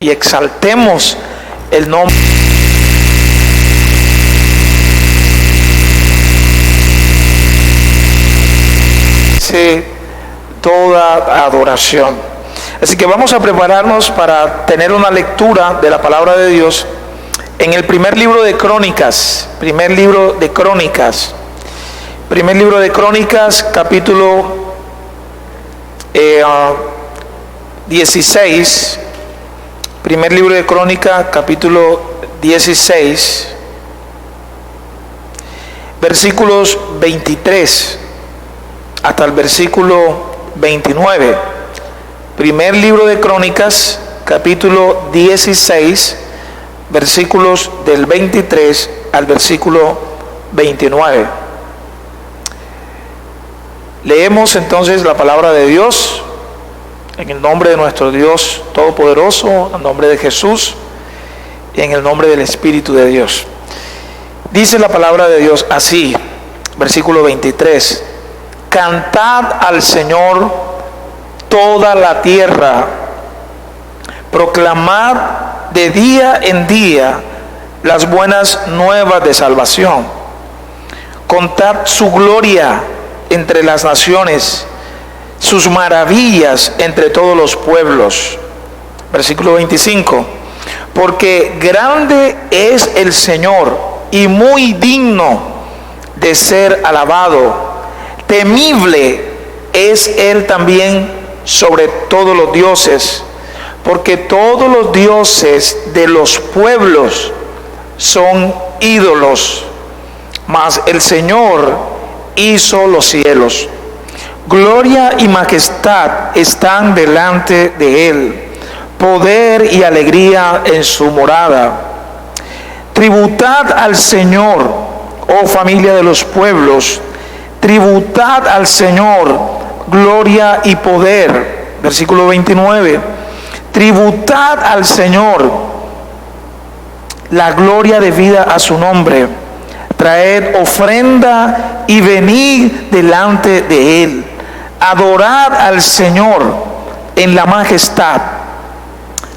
y exaltemos el nombre. Toda adoración. Así que vamos a prepararnos para tener una lectura de la palabra de Dios en el primer libro de Crónicas, capítulo 16, primer libro de Crónicas, capítulo 16, versículos 23 hasta el versículo 29. Primer libro de Crónicas, capítulo 16, versículos del 23 al versículo 29. Leemos entonces la palabra de Dios en el nombre de nuestro Dios Todopoderoso, en el nombre de Jesús y en el nombre del Espíritu de Dios. Dice la palabra de Dios así, versículo 23: Cantad al Señor toda la tierra, proclamad de día en día las buenas nuevas de salvación. Contad su gloria entre las naciones, sus maravillas entre todos los pueblos. Versículo 25: Porque grande es el Señor y muy digno de ser alabado, temible es Él también sobre todos los dioses, porque todos los dioses de los pueblos son ídolos, mas el Señor hizo los cielos. Gloria y majestad están delante de Él, poder y alegría en su morada. Tributad al Señor, oh familia de los pueblos, tributad al Señor gloria y poder. Versículo 29: Tributad al Señor la gloria debida a su nombre. Traed ofrenda y venid delante de Él. Adorad al Señor en la majestad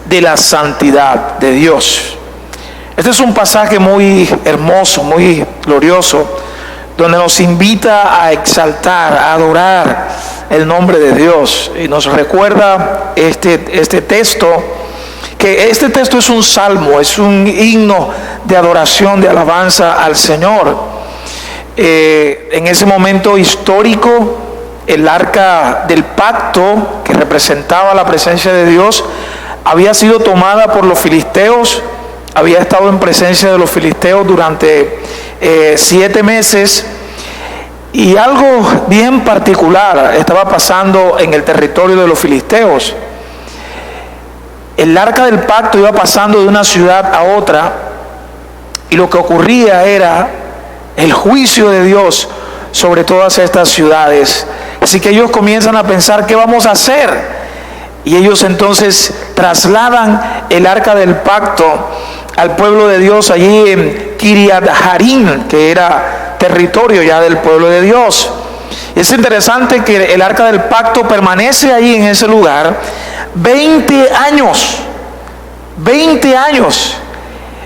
de la santidad de Dios. Este es un pasaje muy hermoso, muy glorioso, donde nos invita a exaltar, a adorar el nombre de Dios. Y nos recuerda este texto, que este texto es un salmo, es un himno de adoración, de alabanza al Señor. En ese momento histórico, el arca del pacto, que representaba la presencia de Dios, había sido tomada por los filisteos, había estado en presencia de los filisteos durante 7 meses, y algo bien particular estaba pasando en el territorio de los filisteos. El arca del pacto iba pasando de una ciudad a otra, y lo que ocurría era el juicio de Dios sobre todas estas ciudades. Así que ellos comienzan a pensar, ¿qué vamos a hacer? Y ellos entonces trasladan el arca del pacto al pueblo de Dios allí en Kiriat Jearim, que era territorio ya del pueblo de Dios. Es interesante que el arca del pacto permanece ahí en ese lugar 20 años.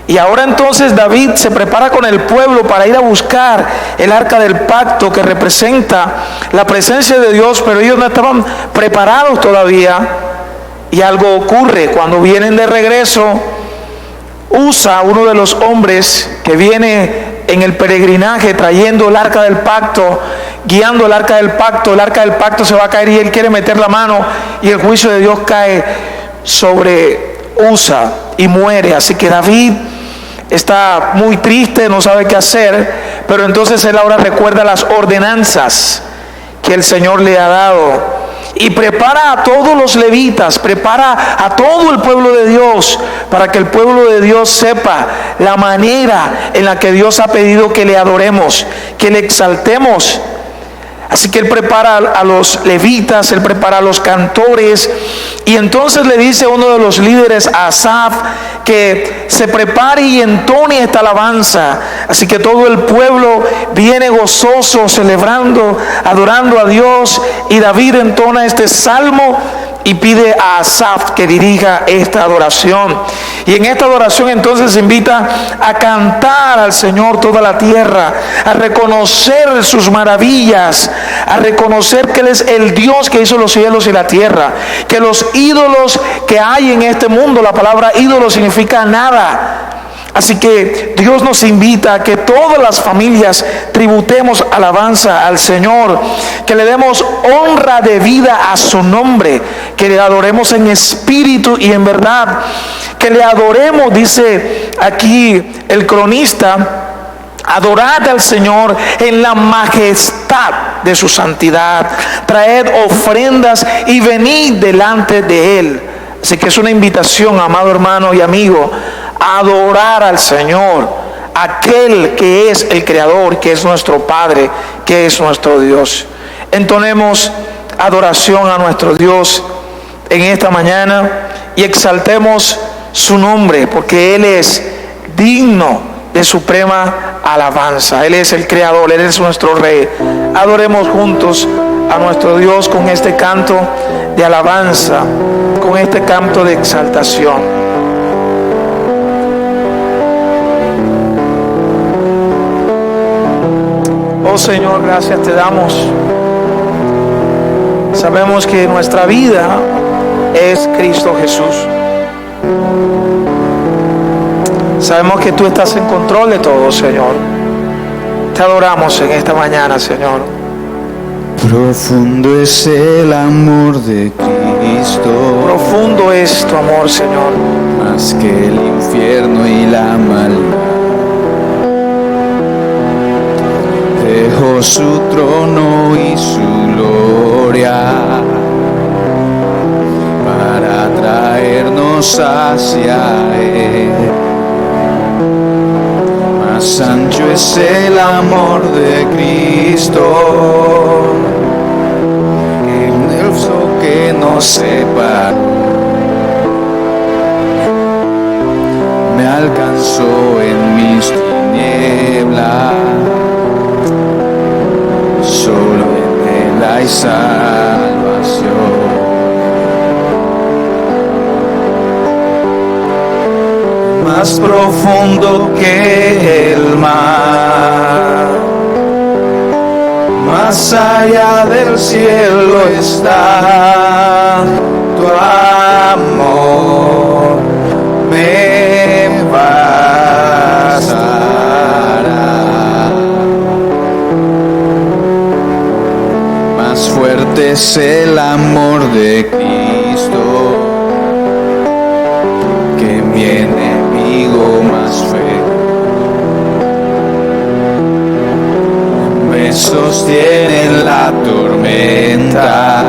Y ahora entonces David se prepara con el pueblo para ir a buscar el arca del pacto, que representa la presencia de Dios, pero ellos no estaban preparados todavía. Y algo ocurre cuando vienen de regreso. Usa, uno de los hombres que viene en el peregrinaje trayendo el arca del pacto, guiando el arca del pacto se va a caer y él quiere meter la mano, y el juicio de Dios cae sobre Usa y muere. Así que David está muy triste, no sabe qué hacer, pero entonces él ahora recuerda las ordenanzas que el Señor le ha dado, y prepara a todos los levitas, prepara a todo el pueblo de Dios, para que el pueblo de Dios sepa la manera en la que Dios ha pedido que le adoremos, que le exaltemos. Así que él prepara a los levitas, él prepara a los cantores, y entonces le dice a uno de los líderes, a Asaf, que se prepare y entone esta alabanza. Así que todo el pueblo viene gozoso, celebrando, adorando a Dios, y David entona este salmo y pide a Asaf que dirija esta adoración. Y en esta adoración entonces invita a cantar al Señor toda la tierra, a reconocer sus maravillas, a reconocer que Él es el Dios que hizo los cielos y la tierra, que los ídolos que hay en este mundo, la palabra ídolo significa nada. Así que Dios nos invita a que todas las familias tributemos alabanza al Señor, que le demos honra de vida a su nombre, que le adoremos en espíritu y en verdad, que le adoremos, dice aquí el cronista, adorad al Señor en la majestad de su santidad, traed ofrendas y venid delante de Él. Así que es una invitación, amado hermano y amigo, a adorar al Señor, aquel que es el Creador, que es nuestro Padre, que es nuestro Dios. Entonemos adoración a nuestro Dios en esta mañana y exaltemos su nombre, porque Él es digno de suprema alabanza. Él es el Creador, Él es nuestro Rey. Adoremos juntos a nuestro Dios con este canto de alabanza, con este canto de exaltación. Oh Señor, gracias te damos. Sabemos que nuestra vida es Cristo Jesús. Sabemos que tú estás en control de todo, Señor. Te adoramos en esta mañana, Señor. Profundo es el amor de Cristo. Profundo es tu amor, Señor. Más que el infierno y la maldad. Dejó su trono y su gloria para traernos hacia Él. Más ancho es el amor de Cristo que un elfo que nos separó. Me alcanzó en mis tinieblas. Solo en Él hay salvación. Más profundo que el mar, más allá del cielo está tu amor. Me bastará. Fuerte es el amor de Cristo que mi enemigo más feo. Me sostiene en la tormenta,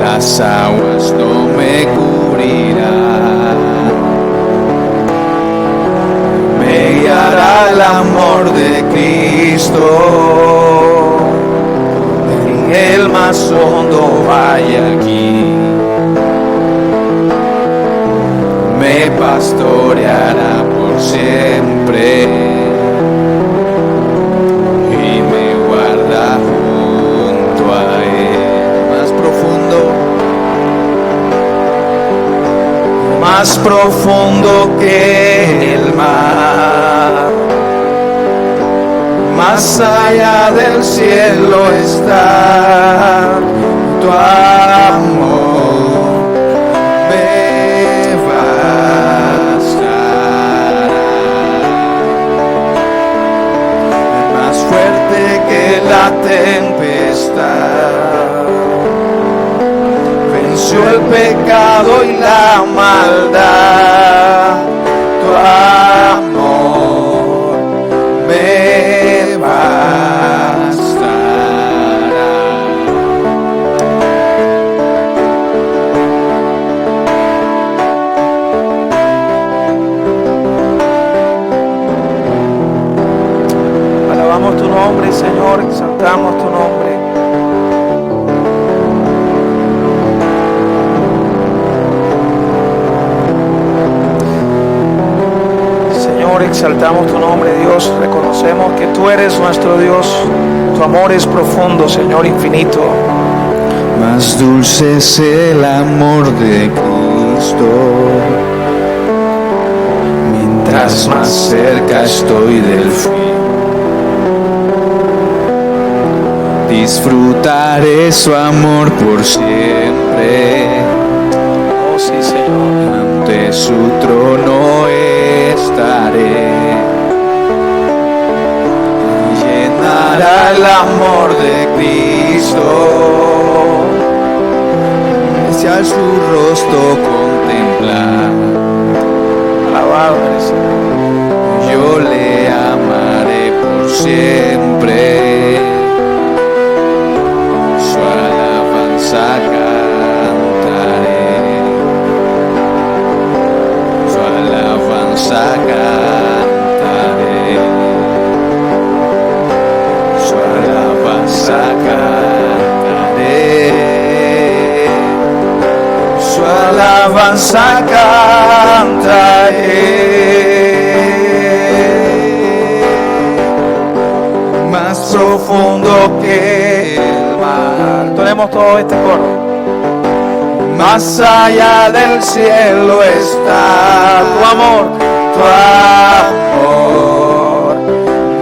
las aguas no me cubrirán. Me guiará el amor de Cristo. El más hondo vaya aquí, me pastoreará por siempre y me guarda junto a Él. Más profundo que el mar, más allá del cielo está tu amor. Me bastará. Más fuerte que la tempestad, venció el pecado y la maldad. Tu amor me bastará. Alabamos tu nombre, Señor, exaltamos tu nombre. Exaltamos tu nombre, Dios. Reconocemos que tú eres nuestro Dios. Tu amor es profundo, Señor, infinito. Más dulce es el amor de Cristo. Mientras más cerca estoy del fin, disfrutaré su amor por siempre. Oh sí, Señor. Ante su trono estaré. Llenará el amor de Cristo. Hacia su rostro contemplar. Alabado eres, Señor. Yo le amaré por siempre. Su alabanza cantaré. Su alabanza cantaré. Su alabanza cantaré. Su alabanza cantaré. Más profundo que el mar. Tenemos todo este coro. Más allá del cielo está Tu amor. tu amor.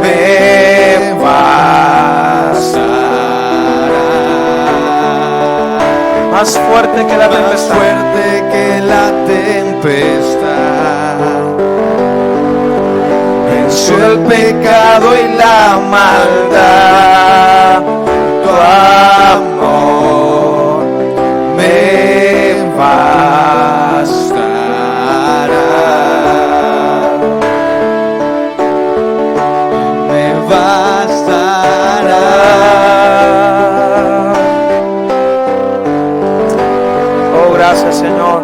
Me bastará. Más fuerte que la Más tempestad. fuerte que la tempestad. Venció el pecado y la maldad. Tu amor me bastará. Me bastará. Oh, gracias, Señor.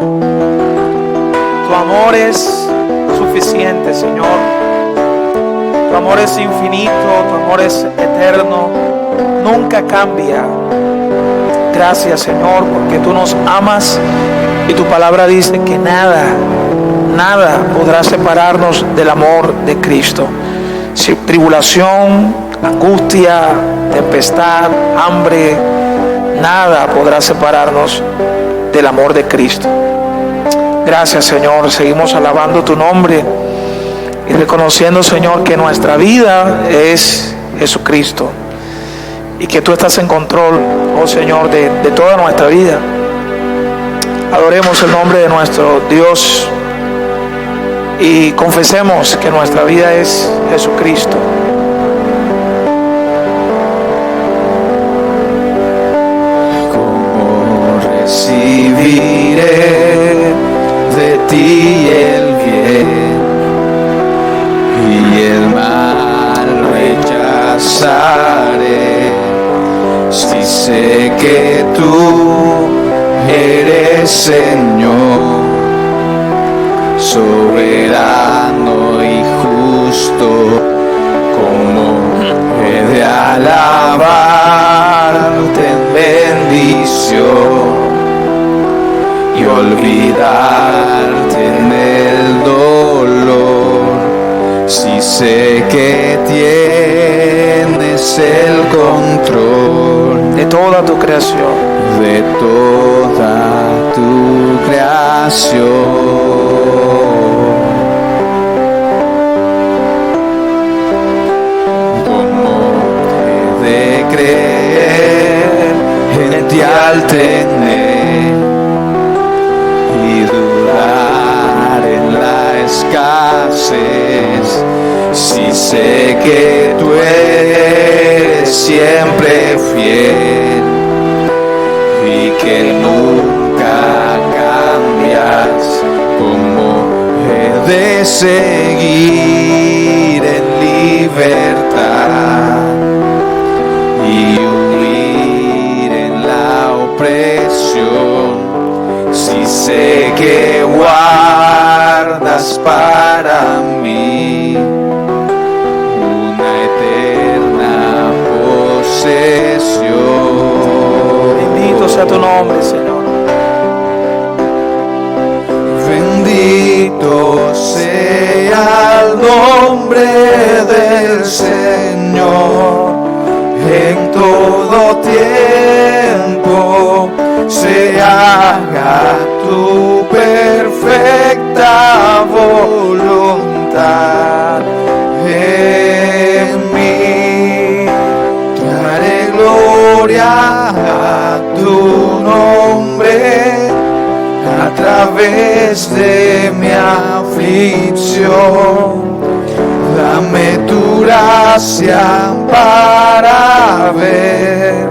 Tu amor es suficiente, Señor. Tu amor es infinito, tu amor es eterno, nunca cambia. Gracias, Señor, porque tú nos amas y tu palabra dice que nada podrá separarnos del amor de Cristo. Si tribulación, angustia, tempestad, hambre, nada podrá separarnos del amor de Cristo. Gracias, Señor. Seguimos alabando tu nombre y reconociendo, Señor, que nuestra vida es Jesucristo y que tú estás en control, oh Señor, de toda nuestra vida. Adoremos el nombre de nuestro Dios y confesemos que nuestra vida es Jesucristo. ¿Cómo recibiré de ti el bien y el mal rechazaré? Si sé que tú eres Señor, soberano y justo, ¿cómo he de alabarte en bendición y olvidarte en el dolor? Si sé que tienes el control De toda tu creación, de toda tu creación. ¿Cómo he de creer en ti al tener y dudar en la escasez? Si sé que tú eres siempre fiel y que nunca cambias, ¿cómo he de seguir en libertad y huir en la opresión? Si sé que guardas para mí una eterna posesión. bendito sea tu nombre, Señor. Bendito sea el nombre del Señor, en todo tiempo se haga tu perfecta voluntad en mí. Daré gloria a tu nombre a través de mi aflicción. Dame tu gracia para ver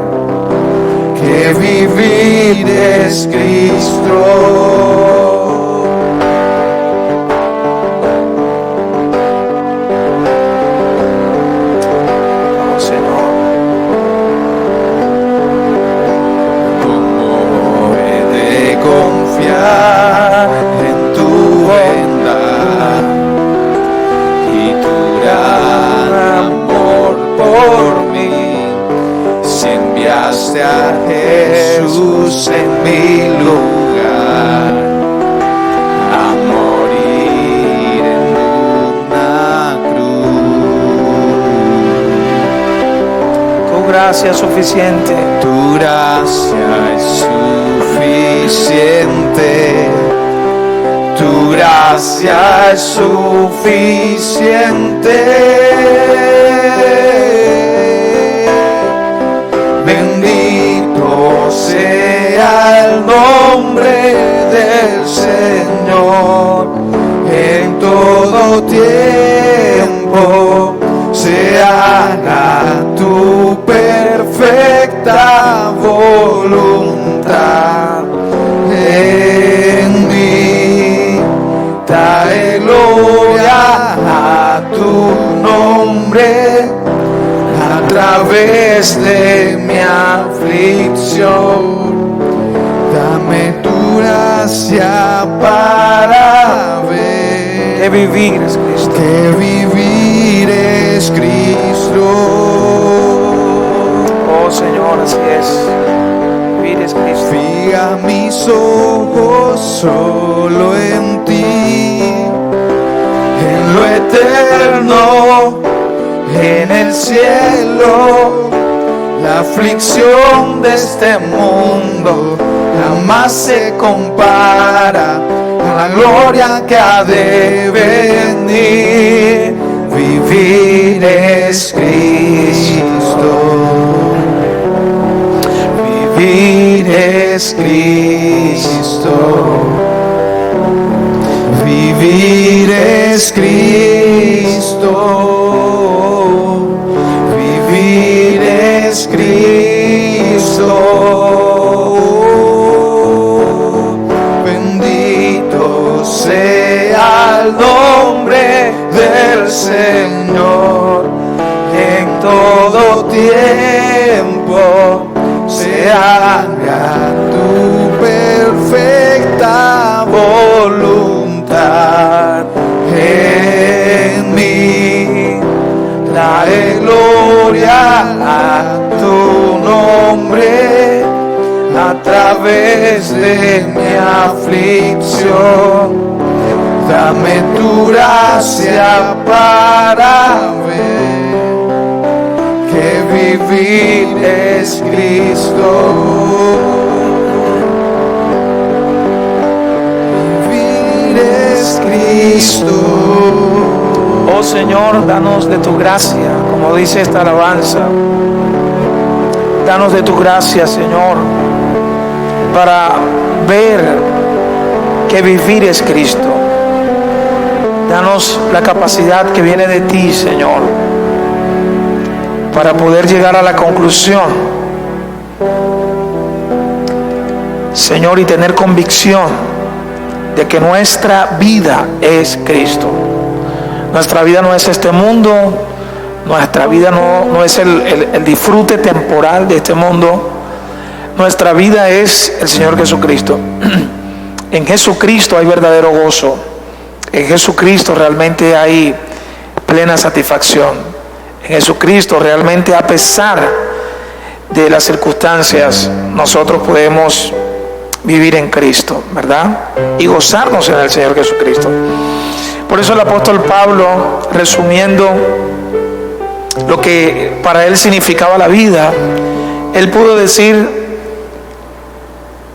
que vivir es Cristo. Oh, Señor. ¿Cómo he de confiar en tu bondad y tu gran amor por mí? Si enviaste a Jesús en mi lugar a morir en una cruz. Tu gracia es suficiente. Tu gracia es suficiente. Tu gracia es suficiente. Bendito sea el nombre del Señor. En todo tiempo se haga tu perfecta voluntad en mí. Daré gloria a tu nombre a través de mi aflicción. Dame tu gracia para ver Que vivir es Cristo. que vivir es Cristo. Oh, Señor, así es. Vivir es Cristo. Fija mis ojos solo en ti, en lo eterno, en el cielo. La aflicción de este mundo jamás se compara a la gloria que ha de venir. Vivir es Cristo. Vivir es Cristo. Vivir es Cristo. Vivir es Cristo. Bendito sea el nombre del Señor. En todo tiempo se haga tu perfecta voluntad en mí. Daré gloria a tu nombre a través de mi aflicción. Dame tu gracia para ver que vivir es Cristo. Vivir es Cristo. Oh, Señor, danos de tu gracia, como dice esta alabanza. Danos de tu gracia, Señor, para ver que vivir es Cristo. Danos la capacidad que viene de ti, Señor, para poder llegar a la conclusión, Señor, y tener convicción de que nuestra vida es Cristo. Nuestra vida no es este mundo, nuestra vida no es el disfrute temporal de este mundo. Nuestra vida es el Señor Jesucristo. En Jesucristo hay verdadero gozo. En Jesucristo realmente hay plena satisfacción. En Jesucristo realmente, a pesar de las circunstancias, nosotros podemos vivir en Cristo, ¿verdad? Y gozarnos en el Señor Jesucristo. Por eso el apóstol Pablo, resumiendo lo que para él significaba la vida, él pudo decir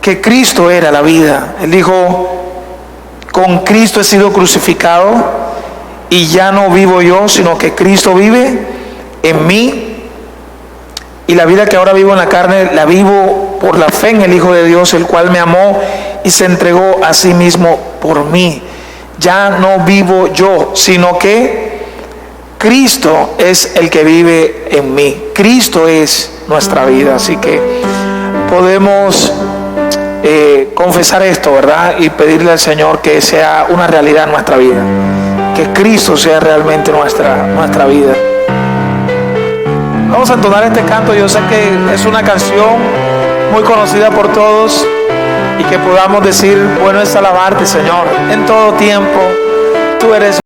que Cristo era la vida. Él dijo: con Cristo he sido crucificado y ya no vivo yo, sino que Cristo vive en mí. Y la vida que ahora vivo en la carne, la vivo por la fe en el Hijo de Dios, el cual me amó y se entregó a sí mismo por mí. Ya no vivo yo, sino que Cristo es el que vive en mí. Cristo es nuestra vida. Así que podemos confesar esto, ¿verdad? Y pedirle al Señor que sea una realidad en nuestra vida. Que Cristo sea realmente nuestra vida. Vamos a entonar este canto. Yo sé que es una canción muy conocida por todos, y que podamos decir: bueno es alabarte, Señor, en todo tiempo. Tú eres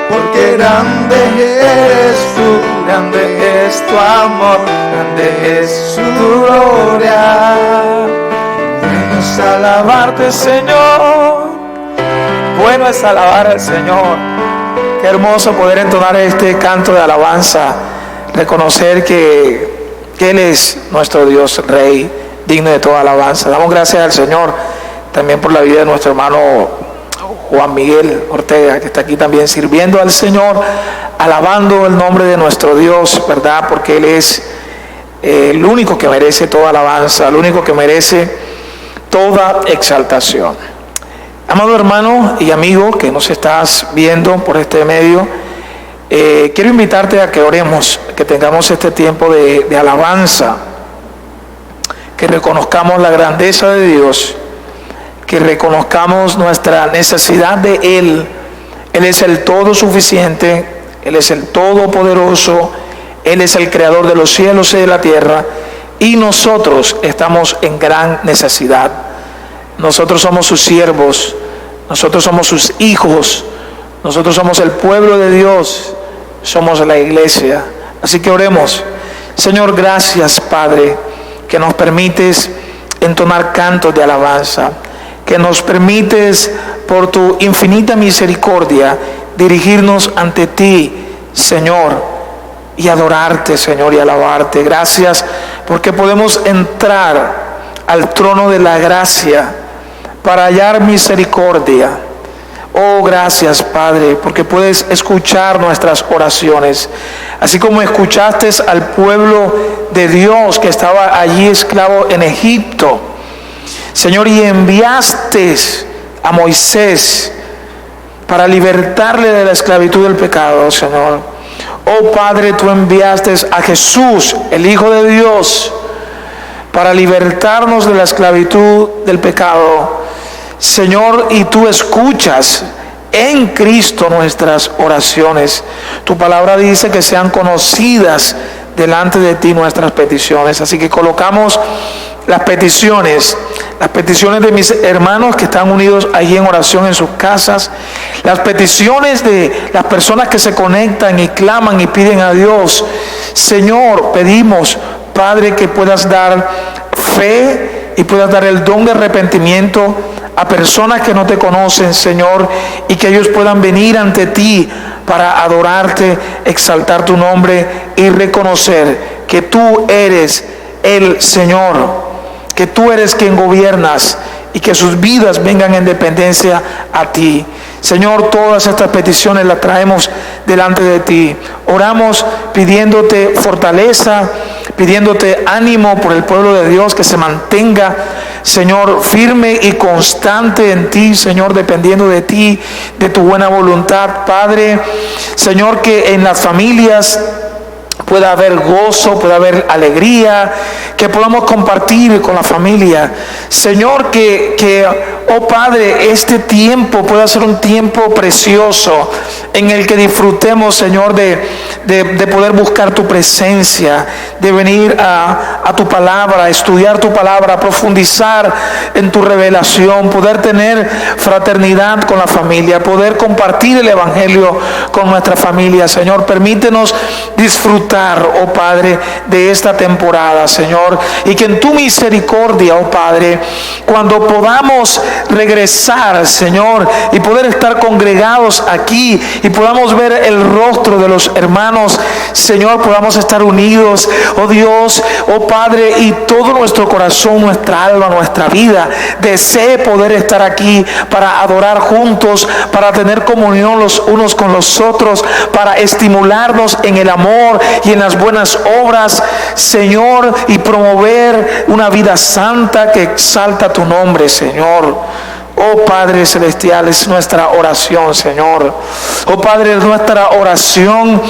Porque grande eres tú, grande es tu amor, grande es tu gloria. bueno es alabarte, Señor. Bueno es alabar al Señor. Qué hermoso poder entonar este canto de alabanza, reconocer que Él es nuestro Dios Rey, digno de toda alabanza. Damos gracias al Señor también por la vida de nuestro hermano Juan Miguel Ortega, que está aquí también sirviendo al Señor, alabando el nombre de nuestro Dios, ¿verdad? Porque Él es el único que merece toda alabanza, el único que merece toda exaltación. Amado hermano y amigo que nos estás viendo por este medio, quiero invitarte a que oremos, que tengamos este tiempo de alabanza, que reconozcamos la grandeza de Dios, que reconozcamos nuestra necesidad de Él. Él es el todo suficiente, Él es el todopoderoso, Él es el creador de los cielos y de la tierra, y nosotros estamos en gran necesidad. Nosotros somos sus siervos, nosotros somos sus hijos, nosotros somos el pueblo de Dios, somos la iglesia. Así que oremos. Señor, gracias, Padre, que nos permites entonar cantos de alabanza, que nos permites, por tu infinita misericordia, dirigirnos ante ti, Señor, y adorarte, Señor, y alabarte. Gracias porque podemos entrar al trono de la gracia para hallar misericordia. Oh, gracias, Padre, porque puedes escuchar nuestras oraciones. Así como escuchaste al pueblo de Dios que estaba allí esclavo en Egipto, Señor, y enviaste a Moisés para libertarle de la esclavitud del pecado, Señor. Oh, Padre, tú enviaste a Jesús, el Hijo de Dios, para libertarnos de la esclavitud del pecado. Señor, y tú escuchas en Cristo nuestras oraciones. Tu palabra dice que sean conocidas delante de ti nuestras peticiones. Así que colocamos las peticiones de mis hermanos que están unidos allí en oración en sus casas, las peticiones de las personas que se conectan y claman y piden a Dios. Señor, pedimos, Padre, que puedas dar fe y puedas dar el don de arrepentimiento a personas que no te conocen, Señor, y que ellos puedan venir ante ti para adorarte, exaltar tu nombre y reconocer que tú eres el Señor, que tú eres quien gobiernas y que sus vidas vengan en dependencia a ti. Señor, todas estas peticiones las traemos delante de ti. Oramos pidiéndote fortaleza, pidiéndote ánimo por el pueblo de Dios, que se mantenga, Señor, firme y constante en ti, Señor, dependiendo de ti, de tu buena voluntad, Padre. Señor, que en las familias pueda haber gozo, pueda haber alegría, que podamos compartir con la familia. Señor, oh Padre, este tiempo pueda ser un tiempo precioso en el que disfrutemos, Señor, de poder buscar tu presencia, de venir a tu palabra, a estudiar tu palabra, a profundizar en tu revelación, poder tener fraternidad con la familia, poder compartir el evangelio con nuestra familia. Señor, permítenos disfrutar, oh Padre, de esta temporada, Señor, y que en tu misericordia, oh Padre, cuando podamos regresar, Señor, y poder estar congregados aquí y podamos ver el rostro de los hermanos, Señor, podamos estar unidos, oh Dios, oh Padre, y todo nuestro corazón, nuestra alma, nuestra vida desee poder estar aquí para adorar juntos, para tener comunión los unos con los otros, para estimularnos en el amor y en las buenas obras, Señor, y promover una vida santa que exalta tu nombre, Señor. Oh Padre Celestial, es nuestra oración, Señor. Oh Padre, es nuestra oración,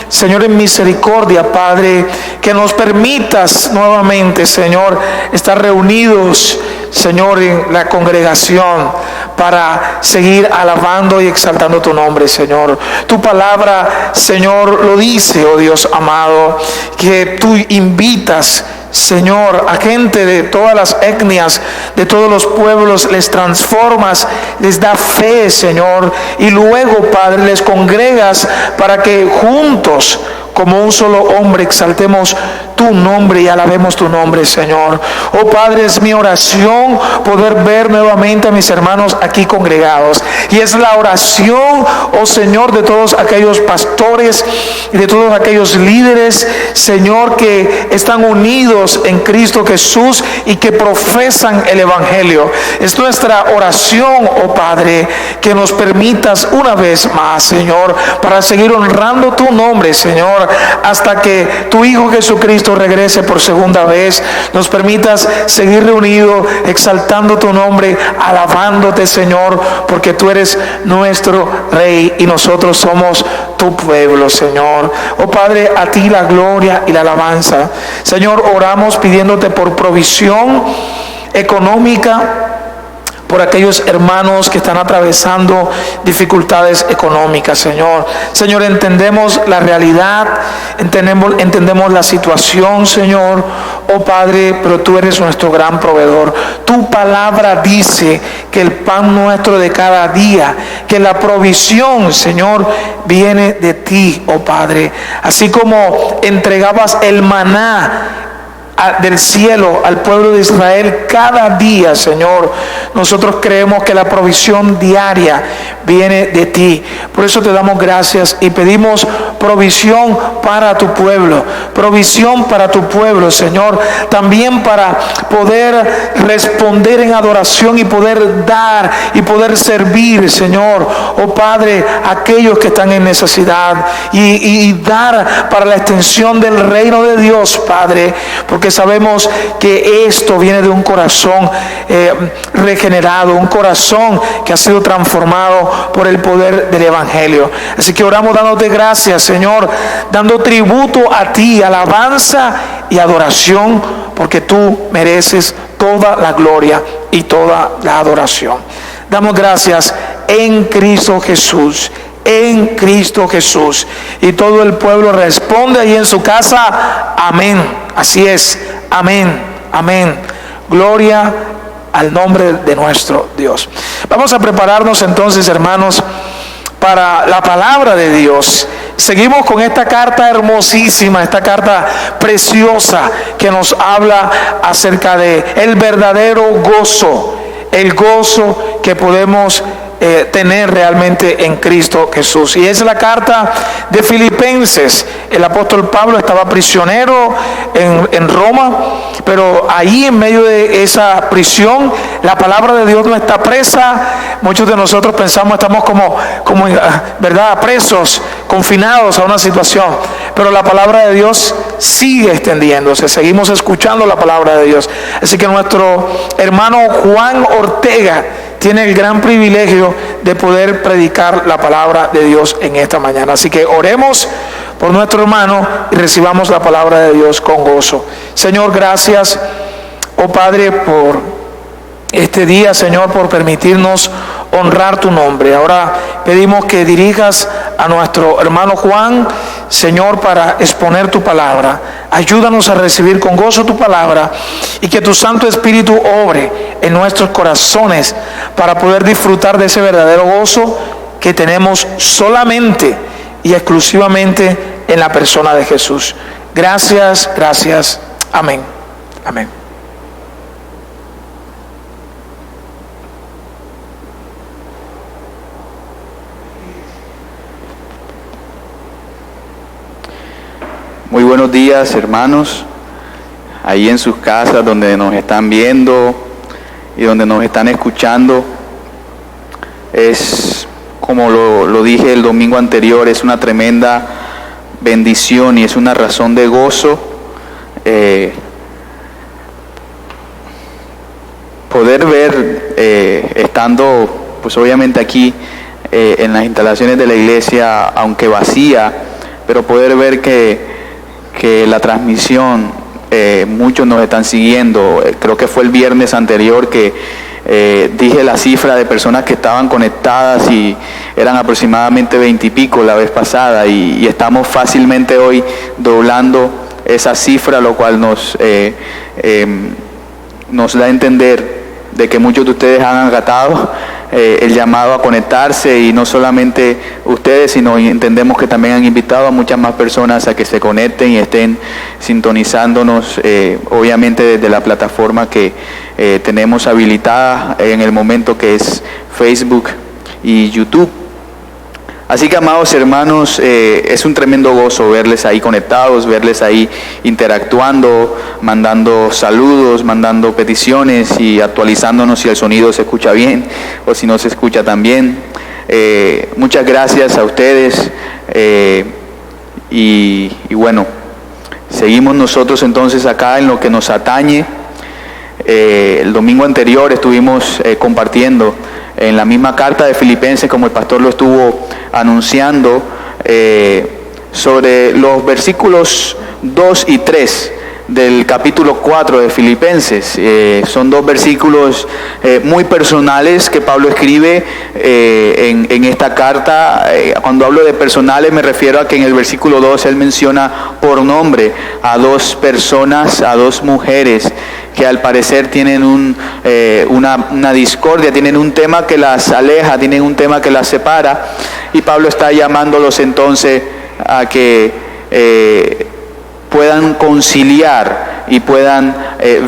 Señor, en misericordia, Padre, que nos permitas nuevamente, Señor, estar reunidos, Señor, en la congregación para seguir alabando y exaltando tu nombre, Señor. Tu palabra, Señor, lo dice, oh Dios amado, que tú invitas, Señor, a gente de todas las etnias, de todos los pueblos, les transformas, les da fe, Señor, y luego, Padre, les congregas para que juntos, como un solo hombre, exaltemos tu nombre y alabemos tu nombre, Señor. Oh Padre, es mi oración poder ver nuevamente a mis hermanos aquí congregados. Y es la oración, oh Señor, de todos aquellos pastores y de todos aquellos líderes, Señor, que están unidos en Cristo Jesús y que profesan el Evangelio. Es nuestra oración, oh Padre, que nos permitas una vez más, Señor, para seguir honrando tu nombre, Señor, hasta que tu Hijo Jesucristo regrese por segunda vez. Nos permitas seguir reunidos, exaltando tu nombre, alabándote, Señor, porque tú eres nuestro Rey y nosotros somos tu pueblo, Señor. Oh Padre, a ti la gloria y la alabanza. Señor, oramos pidiéndote por provisión económica por aquellos hermanos que están atravesando dificultades económicas, Señor. Señor, entendemos la realidad, entendemos la situación, Señor. Oh Padre, pero tú eres nuestro gran proveedor. Tu palabra dice que el pan nuestro de cada día, que la provisión, Señor, viene de ti, oh Padre. Así como entregabas el maná del cielo al pueblo de Israel cada día, Señor, nosotros creemos que la provisión diaria viene de ti. Por eso te damos gracias y pedimos provisión para tu pueblo, provisión para tu pueblo, Señor, también para poder responder en adoración y poder dar y poder servir, Señor, oh Padre, a aquellos que están en necesidad y dar para la extensión del reino de Dios, Padre, porque sabemos que esto viene de un corazón regenerado, un corazón que ha sido transformado por el poder del Evangelio. Así que oramos dándote gracias, Señor, dando tributo a ti, alabanza y adoración, porque tú mereces toda la gloria y toda la adoración. Damos gracias en Cristo Jesús, en Cristo Jesús. Y todo el pueblo responde ahí en su casa, amén. Así es, amén, amén. Gloria al nombre de nuestro Dios. Vamos a prepararnos entonces, hermanos, para la palabra de Dios. Seguimos con esta carta hermosísima, esta carta preciosa que nos habla acerca de el verdadero gozo, el gozo que podemos tener realmente en Cristo Jesús. Y es la carta de Filipenses. El apóstol Pablo estaba prisionero en Roma, pero ahí en medio de esa prisión la palabra de Dios no está presa. Muchos de nosotros pensamos estamos como ¿verdad?, presos, confinados a una situación, pero la palabra de Dios sigue extendiéndose. Seguimos escuchando la palabra de Dios. Así que nuestro hermano Juan Ortega tiene el gran privilegio de poder predicar la palabra de Dios en esta mañana. Así que oremos por nuestro hermano y recibamos la palabra de Dios con gozo. Señor, gracias, oh Padre, por este día, Señor, por permitirnos honrar tu nombre. Ahora pedimos que dirijas a nuestro hermano Juan, Señor, para exponer tu palabra. Ayúdanos a recibir con gozo tu palabra y que tu Santo Espíritu obre en nuestros corazones para poder disfrutar de ese verdadero gozo que tenemos solamente y exclusivamente en la persona de Jesús. Gracias, gracias. Amén. Amén. Muy buenos días, hermanos, ahí en sus casas donde nos están viendo y donde nos están escuchando. Es, como lo dije el domingo anterior, es una tremenda bendición y es una razón de gozo poder ver, estando pues obviamente aquí en las instalaciones de la iglesia, aunque vacía, pero poder ver que la transmisión, muchos nos están siguiendo. Creo que fue el viernes anterior que dije la cifra de personas que estaban conectadas y eran aproximadamente 20 y pico la vez pasada, y estamos fácilmente hoy doblando esa cifra, lo cual nos da a entender de que muchos de ustedes han acatado el llamado a conectarse, y no solamente ustedes, sino entendemos que también han invitado a muchas más personas a que se conecten y estén sintonizándonos, obviamente desde la plataforma que tenemos habilitada en el momento, que es Facebook y YouTube. Así que, amados hermanos, es un tremendo gozo verles ahí conectados, verles ahí interactuando, mandando saludos, mandando peticiones y actualizándonos si el sonido se escucha bien o si no se escucha tan bien. Muchas gracias a ustedes y bueno, seguimos nosotros entonces acá en lo que nos atañe. El domingo anterior estuvimos compartiendo en la misma carta de Filipenses, como el pastor lo estuvo anunciando, sobre los versículos 2 y 3 del capítulo 4 de Filipenses. Son dos versículos muy personales que Pablo escribe en esta carta. Cuando hablo de personales me refiero a que en el versículo 2 él menciona por nombre a dos personas, a dos mujeres que al parecer tienen una discordia, tienen un tema que las aleja, tienen un tema que las separa, y Pablo está llamándolos entonces a que puedan conciliar y puedan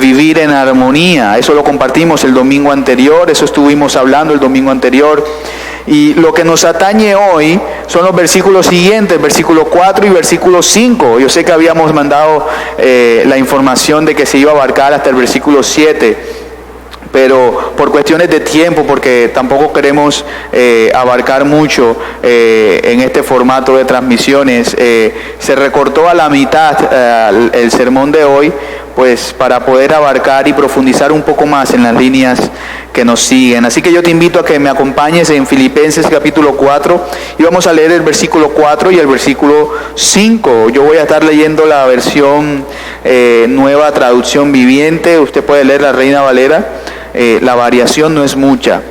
vivir en armonía. Eso lo compartimos el domingo anterior, eso estuvimos hablando el domingo anterior, Y lo que nos atañe hoy son los versículos siguientes, versículo 4 y versículo 5. Yo sé que habíamos mandado la información de que se iba a abarcar hasta el versículo 7, pero por cuestiones de tiempo, porque tampoco queremos abarcar mucho en este formato de transmisiones, se recortó a la mitad el sermón de hoy, pues para poder abarcar y profundizar un poco más en las líneas que nos siguen. Así que yo te invito a que me acompañes en Filipenses capítulo 4 y vamos a leer el versículo 4 y el versículo 5. Yo voy a estar leyendo la versión nueva traducción viviente. Usted puede leer la Reina Valera. La variación no es mucha.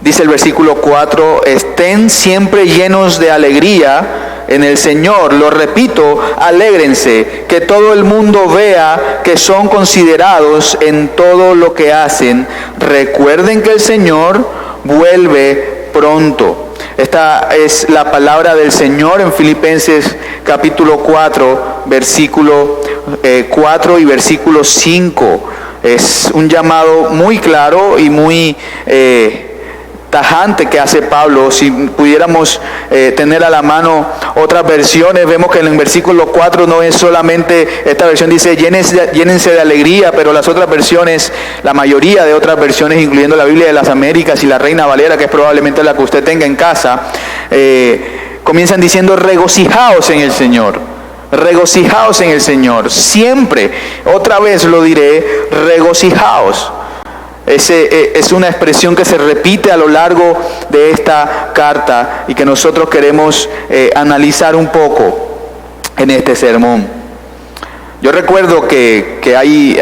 Dice el versículo 4: estén siempre llenos de alegría en el Señor. Lo repito, alégrense, que todo el mundo vea que son considerados en todo lo que hacen. Recuerden que el Señor vuelve pronto. Esta es la palabra del Señor en Filipenses capítulo 4, versículo 4 y versículo 5. Es un llamado muy claro y muy tajante que hace Pablo. Si pudiéramos tener a la mano otras versiones, vemos que en el versículo 4 no es solamente, esta versión dice llénense de alegría, pero las otras versiones, la mayoría de otras versiones, incluyendo la Biblia de las Américas y la Reina Valera, que es probablemente la que usted tenga en casa, comienzan diciendo regocijaos en el Señor. Regocijaos en el Señor, siempre, otra vez lo diré, regocijaos. Es una expresión que se repite a lo largo de esta carta y que nosotros queremos analizar un poco en este sermón. Yo recuerdo que hay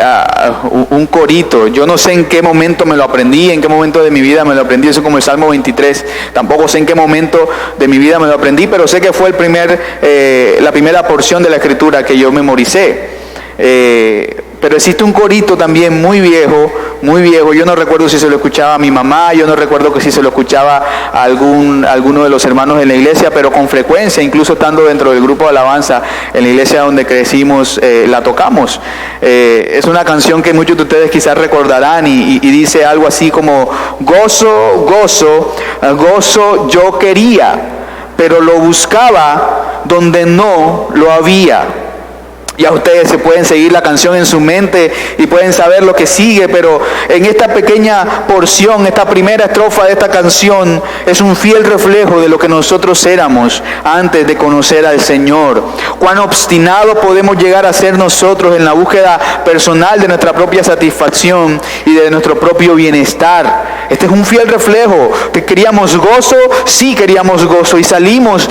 un corito, yo no sé en qué momento me lo aprendí, en qué momento de mi vida me lo aprendí, eso como el Salmo 23, tampoco sé en qué momento de mi vida me lo aprendí, pero sé que fue la primera porción de la Escritura que yo memoricé. Pero existe un corito también muy viejo, yo no recuerdo si se lo escuchaba a mi mamá, yo no recuerdo que si se lo escuchaba a alguno de los hermanos en la iglesia, pero con frecuencia, incluso estando dentro del grupo de alabanza en la iglesia donde crecimos, la tocamos. Es una canción que muchos de ustedes quizás recordarán y dice algo así como: gozo, gozo, gozo yo quería, pero lo buscaba donde no lo había. Ya ustedes se pueden seguir la canción en su mente y pueden saber lo que sigue, pero en esta pequeña porción, esta primera estrofa de esta canción es un fiel reflejo de lo que nosotros éramos antes de conocer al Señor. Cuán obstinados podemos llegar a ser nosotros en la búsqueda personal de nuestra propia satisfacción y de nuestro propio bienestar. Este es un fiel reflejo. Que queríamos gozo, sí queríamos gozo, y salimos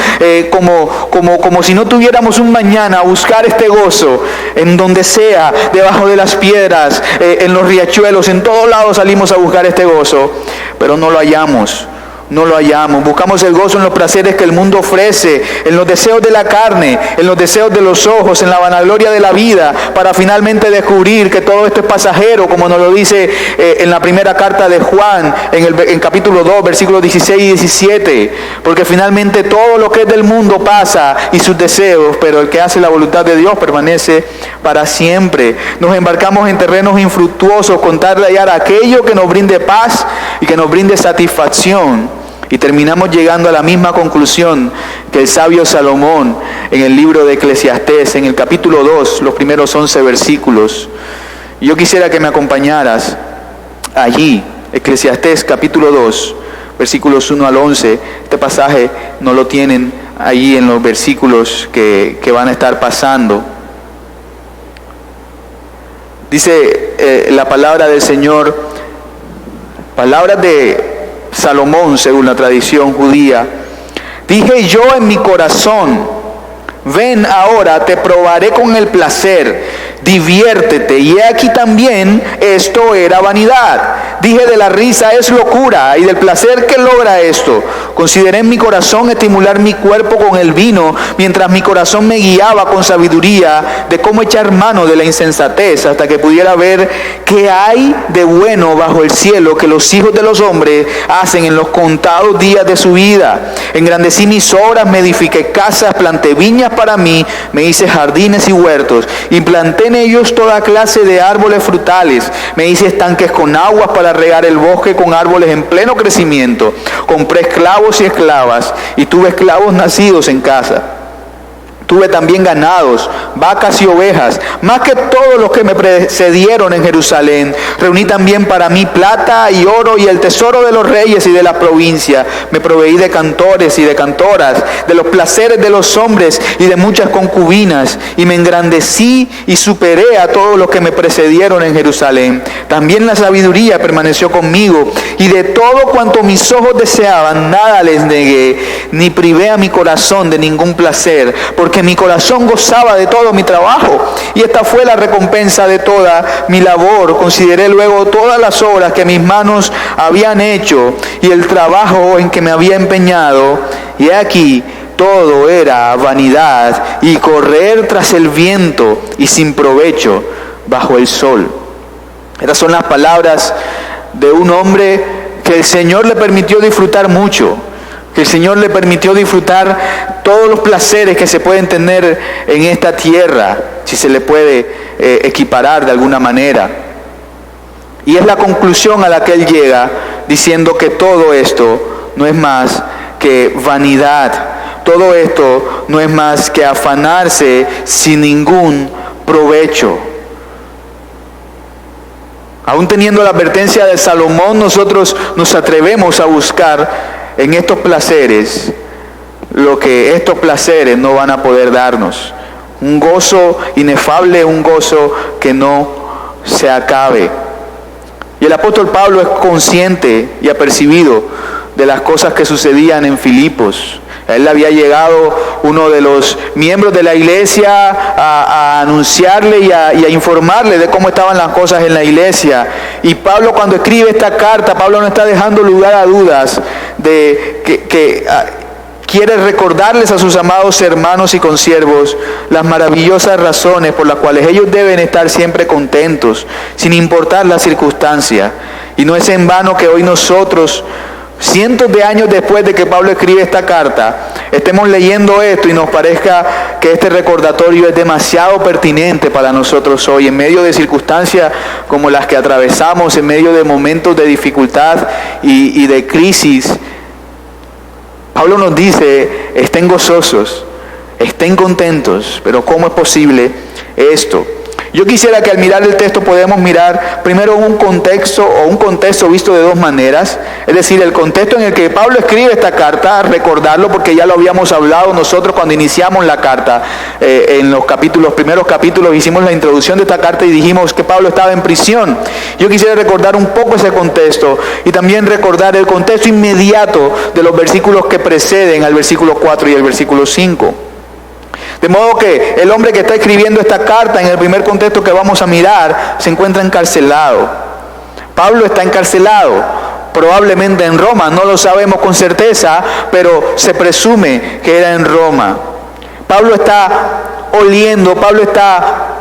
como si no tuviéramos un mañana a buscar este gozo en donde sea, debajo de las piedras, en los riachuelos, en todos lados salimos a buscar este gozo, pero no lo hallamos. Buscamos el gozo en los placeres que el mundo ofrece, en los deseos de la carne, en los deseos de los ojos, en la vanagloria de la vida, para finalmente descubrir que todo esto es pasajero, como nos lo dice en la primera carta de Juan, en capítulo 2, versículos 16 y 17, porque finalmente todo lo que es del mundo pasa y sus deseos, pero el que hace la voluntad de Dios permanece para siempre. Nos embarcamos en terrenos infructuosos con tal de hallar aquello que nos brinde paz y que nos brinde satisfacción. Y terminamos llegando a la misma conclusión que el sabio Salomón en el libro de Eclesiastés, en el capítulo 2, los primeros 11 versículos. Yo quisiera que me acompañaras allí, Eclesiastés capítulo 2, versículos 1 al 11. Este pasaje no lo tienen allí en los versículos que van a estar pasando. Dice la palabra del Señor, palabras de Salomón según la tradición judía: dije yo en mi corazón, ven ahora, te probaré con el placer, diviértete. Y he aquí también esto era vanidad. Dije, de la risa es locura, y del placer que logra esto. Consideré en mi corazón estimular mi cuerpo con el vino, mientras mi corazón me guiaba con sabiduría de cómo echar mano de la insensatez, hasta que pudiera ver qué hay de bueno bajo el cielo que los hijos de los hombres hacen en los contados días de su vida. Engrandecí mis obras, me edifiqué casas, planté viñas para mí, me hice jardines y huertos, y planté en en ellos toda clase de árboles frutales. Me hice estanques con aguas para regar el bosque con árboles en pleno crecimiento. Compré esclavos y esclavas y tuve esclavos nacidos en casa. Tuve también ganados, vacas y ovejas, más que todos los que me precedieron en Jerusalén. Reuní también para mí plata y oro y el tesoro de los reyes y de la provincia. Me proveí de cantores y de cantoras, de los placeres de los hombres y de muchas concubinas. Y me engrandecí y superé a todos los que me precedieron en Jerusalén. También la sabiduría permaneció conmigo y de todo cuanto mis ojos deseaban, nada les negué, ni privé a mi corazón de ningún placer, porque mi corazón gozaba de todo mi trabajo, y esta fue la recompensa de toda mi labor. Consideré luego todas las obras que mis manos habían hecho y el trabajo en que me había empeñado, y aquí todo era vanidad y correr tras el viento y sin provecho bajo el sol. Estas son las palabras de un hombre que el Señor le permitió disfrutar mucho, que el Señor le permitió disfrutar todos los placeres que se pueden tener en esta tierra, si se le puede equiparar de alguna manera. Y es la conclusión a la que él llega, diciendo que todo esto no es más que vanidad. Todo esto no es más que afanarse sin ningún provecho. Aún teniendo la advertencia de Salomón, nosotros nos atrevemos a buscar en estos placeres lo que estos placeres no van a poder darnos. Un gozo inefable, un gozo que no se acabe. Y el apóstol Pablo es consciente y apercibido de las cosas que sucedían en Filipos. A él había llegado uno de los miembros de la iglesia a anunciarle y a informarle de cómo estaban las cosas en la iglesia. Y Pablo, cuando escribe esta carta, Pablo no está dejando lugar a dudas de que quiere recordarles a sus amados hermanos y consiervos las maravillosas razones por las cuales ellos deben estar siempre contentos, sin importar la circunstancia. Y no es en vano que hoy nosotros, cientos de años después de que Pablo escribe esta carta, estemos leyendo esto y nos parezca que este recordatorio es demasiado pertinente para nosotros hoy, en medio de circunstancias como las que atravesamos, en medio de momentos de dificultad y de crisis. Pablo nos dice, estén gozosos, estén contentos, pero ¿cómo es posible esto? Yo quisiera que al mirar el texto podamos mirar primero un contexto visto de dos maneras, es decir, el contexto en el que Pablo escribe esta carta, recordarlo porque ya lo habíamos hablado nosotros cuando iniciamos la carta, en los primeros capítulos hicimos la introducción de esta carta y dijimos que Pablo estaba en prisión. Yo quisiera recordar un poco ese contexto y también recordar el contexto inmediato de los versículos que preceden al versículo 4 y el versículo 5. De modo que el hombre que está escribiendo esta carta, en el primer contexto que vamos a mirar, se encuentra encarcelado. Pablo está encarcelado, probablemente en Roma, no lo sabemos con certeza, pero se presume que era en Roma. Pablo está oliendo, Pablo está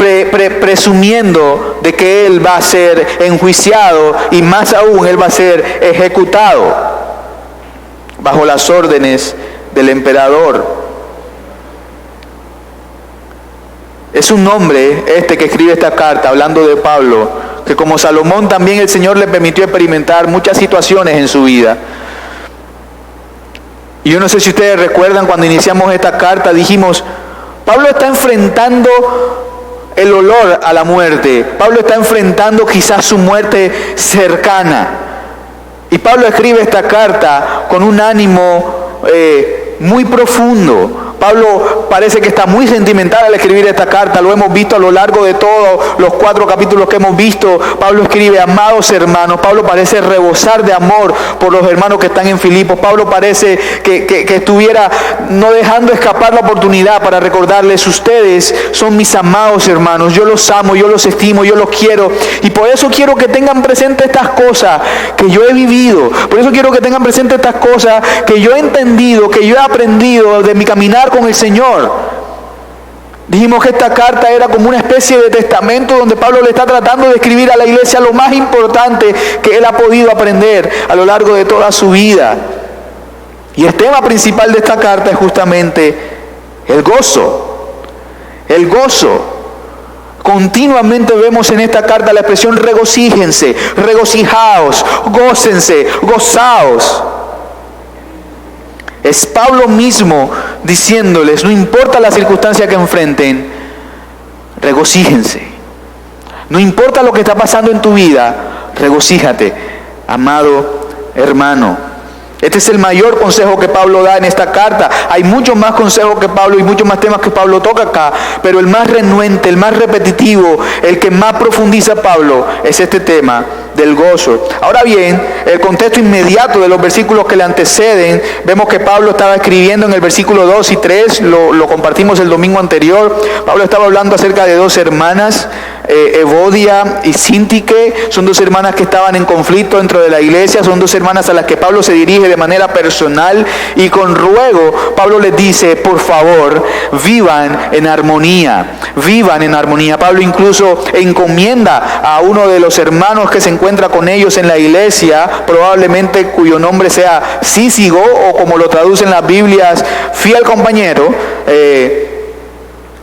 presumiendo de que él va a ser enjuiciado y más aún él va a ser ejecutado bajo las órdenes del emperador. Es un hombre que escribe esta carta, hablando de Pablo, que como Salomón también el Señor le permitió experimentar muchas situaciones en su vida. Y yo no sé si ustedes recuerdan cuando iniciamos esta carta, dijimos, Pablo está enfrentando el olor a la muerte. Pablo está enfrentando quizás su muerte cercana. Y Pablo escribe esta carta con un ánimo muy profundo. Pablo parece que está muy sentimental al escribir esta carta, lo hemos visto a lo largo de todos los 4 capítulos que hemos visto. Pablo escribe, amados hermanos. Pablo parece rebosar de amor por los hermanos que están en Filipos. Pablo parece que estuviera no dejando escapar la oportunidad para recordarles, ustedes son mis amados hermanos, yo los amo, yo los estimo, yo los quiero, y por eso quiero que tengan presente estas cosas que yo he vivido, por eso quiero que tengan presente estas cosas que yo he entendido, que yo he aprendido de mi caminar con el Señor. Dijimos que esta carta era como una especie de testamento donde Pablo le está tratando de escribir a la iglesia lo más importante que él ha podido aprender a lo largo de toda su vida. Y el tema principal de esta carta es justamente el gozo. El gozo. Continuamente vemos en esta carta la expresión regocíjense, regocijaos, gócense, gozaos. Es Pablo mismo diciéndoles, no importa la circunstancia que enfrenten, regocíjense. No importa lo que está pasando en tu vida, regocíjate, amado hermano. Este es el mayor consejo que Pablo da en esta carta. Hay muchos más consejos que Pablo y muchos más temas que Pablo toca acá, pero el más renuente, el más repetitivo, el que más profundiza Pablo es este tema del gozo. Ahora bien, el contexto inmediato de los versículos que le anteceden, vemos que Pablo estaba escribiendo en el versículo 2 y 3, lo compartimos el domingo anterior. Pablo estaba hablando acerca de dos hermanas, Evodia y Síntique. Son dos hermanas que estaban en conflicto dentro de la iglesia, son dos hermanas a las que Pablo se dirige de manera personal y con ruego. Pablo les dice, por favor, vivan en armonía, vivan en armonía. Pablo incluso encomienda a uno de los hermanos que se encuentra con ellos en la iglesia, probablemente cuyo nombre sea Cícigo, o como lo traducen las Biblias, fiel compañero.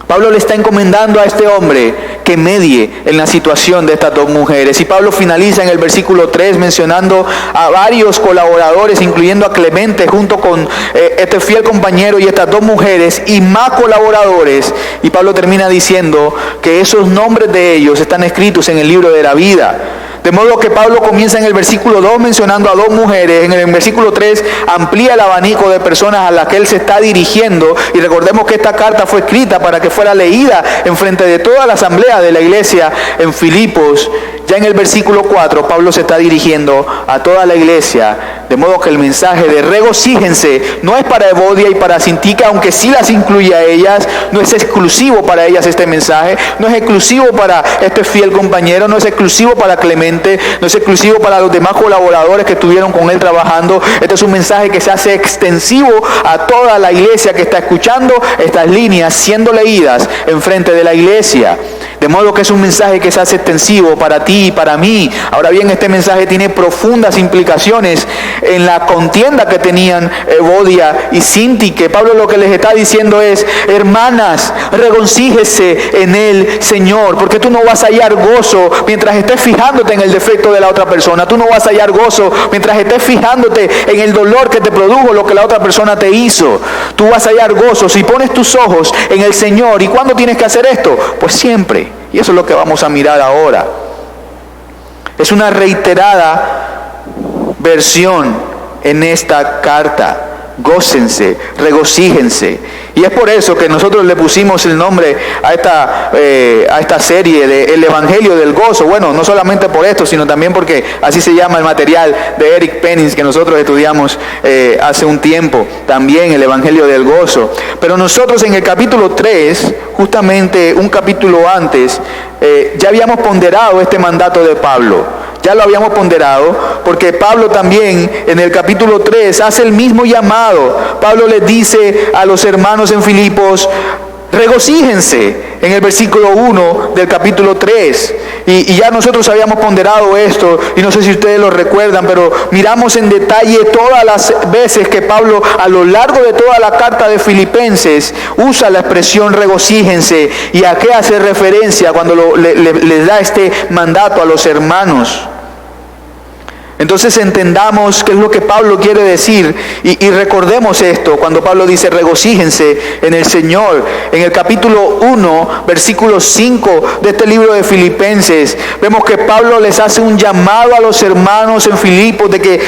Pablo le está encomendando a este hombre que medie en la situación de estas dos mujeres. Y Pablo finaliza en el versículo 3 mencionando a varios colaboradores, incluyendo a Clemente, junto con este fiel compañero y estas dos mujeres y más colaboradores. Y Pablo termina diciendo que esos nombres de ellos están escritos en el libro de la vida. De modo que Pablo comienza en el versículo 2 mencionando a dos mujeres. En el versículo 3 amplía el abanico de personas a las que él se está dirigiendo. Y recordemos que esta carta fue escrita para que fuera leída en frente de toda la asamblea de la iglesia en Filipos. Ya en el versículo 4 Pablo se está dirigiendo a toda la iglesia. De modo que el mensaje de regocíjense no es para Evodia y para Síntique, aunque sí las incluye a ellas. No es exclusivo para ellas este mensaje. No es exclusivo para este fiel compañero. No es exclusivo para Clemente. No es exclusivo para los demás colaboradores que estuvieron con él trabajando. Este es un mensaje que se hace extensivo a toda la iglesia que está escuchando estas líneas siendo leídas en frente de la iglesia. De modo que es un mensaje que se hace extensivo para ti y para mí. Ahora bien, este mensaje tiene profundas implicaciones en la contienda que tenían Evodia y Síntique. Pablo lo que les está diciendo es, hermanas, regocíjese en el Señor, porque tú no vas a hallar gozo mientras estés fijándote en el defecto de la otra persona. Tú no vas a hallar gozo mientras estés fijándote en el dolor que te produjo lo que la otra persona te hizo. Tú vas a hallar gozo si pones tus ojos en el Señor. ¿Y cuándo tienes que hacer esto? Pues siempre. Y eso es lo que vamos a mirar ahora. Es una reiterada versión en esta carta. Gócense, regocíjense. Y es por eso que nosotros le pusimos el nombre a esta serie de El Evangelio del Gozo. Bueno, no solamente por esto, sino también porque así se llama el material de Eric Pennings que nosotros estudiamos hace un tiempo. También el Evangelio del Gozo. Pero nosotros en el capítulo 3, justamente un capítulo antes, ya habíamos ponderado este mandato de Pablo. Ya lo habíamos ponderado, porque Pablo también en el capítulo 3 hace el mismo llamado. Pablo les dice a los hermanos en Filipos, regocíjense, en el versículo 1 del capítulo 3. Y ya nosotros habíamos ponderado esto, y no sé si ustedes lo recuerdan, pero miramos en detalle todas las veces que Pablo, a lo largo de toda la carta de Filipenses, usa la expresión regocíjense. ¿Y a qué hace referencia cuando les da este mandato a los hermanos? Entonces entendamos qué es lo que Pablo quiere decir y recordemos esto cuando Pablo dice regocíjense en el Señor. En el capítulo 1, versículo 5 de este libro de Filipenses, vemos que Pablo les hace un llamado a los hermanos en Filipos de que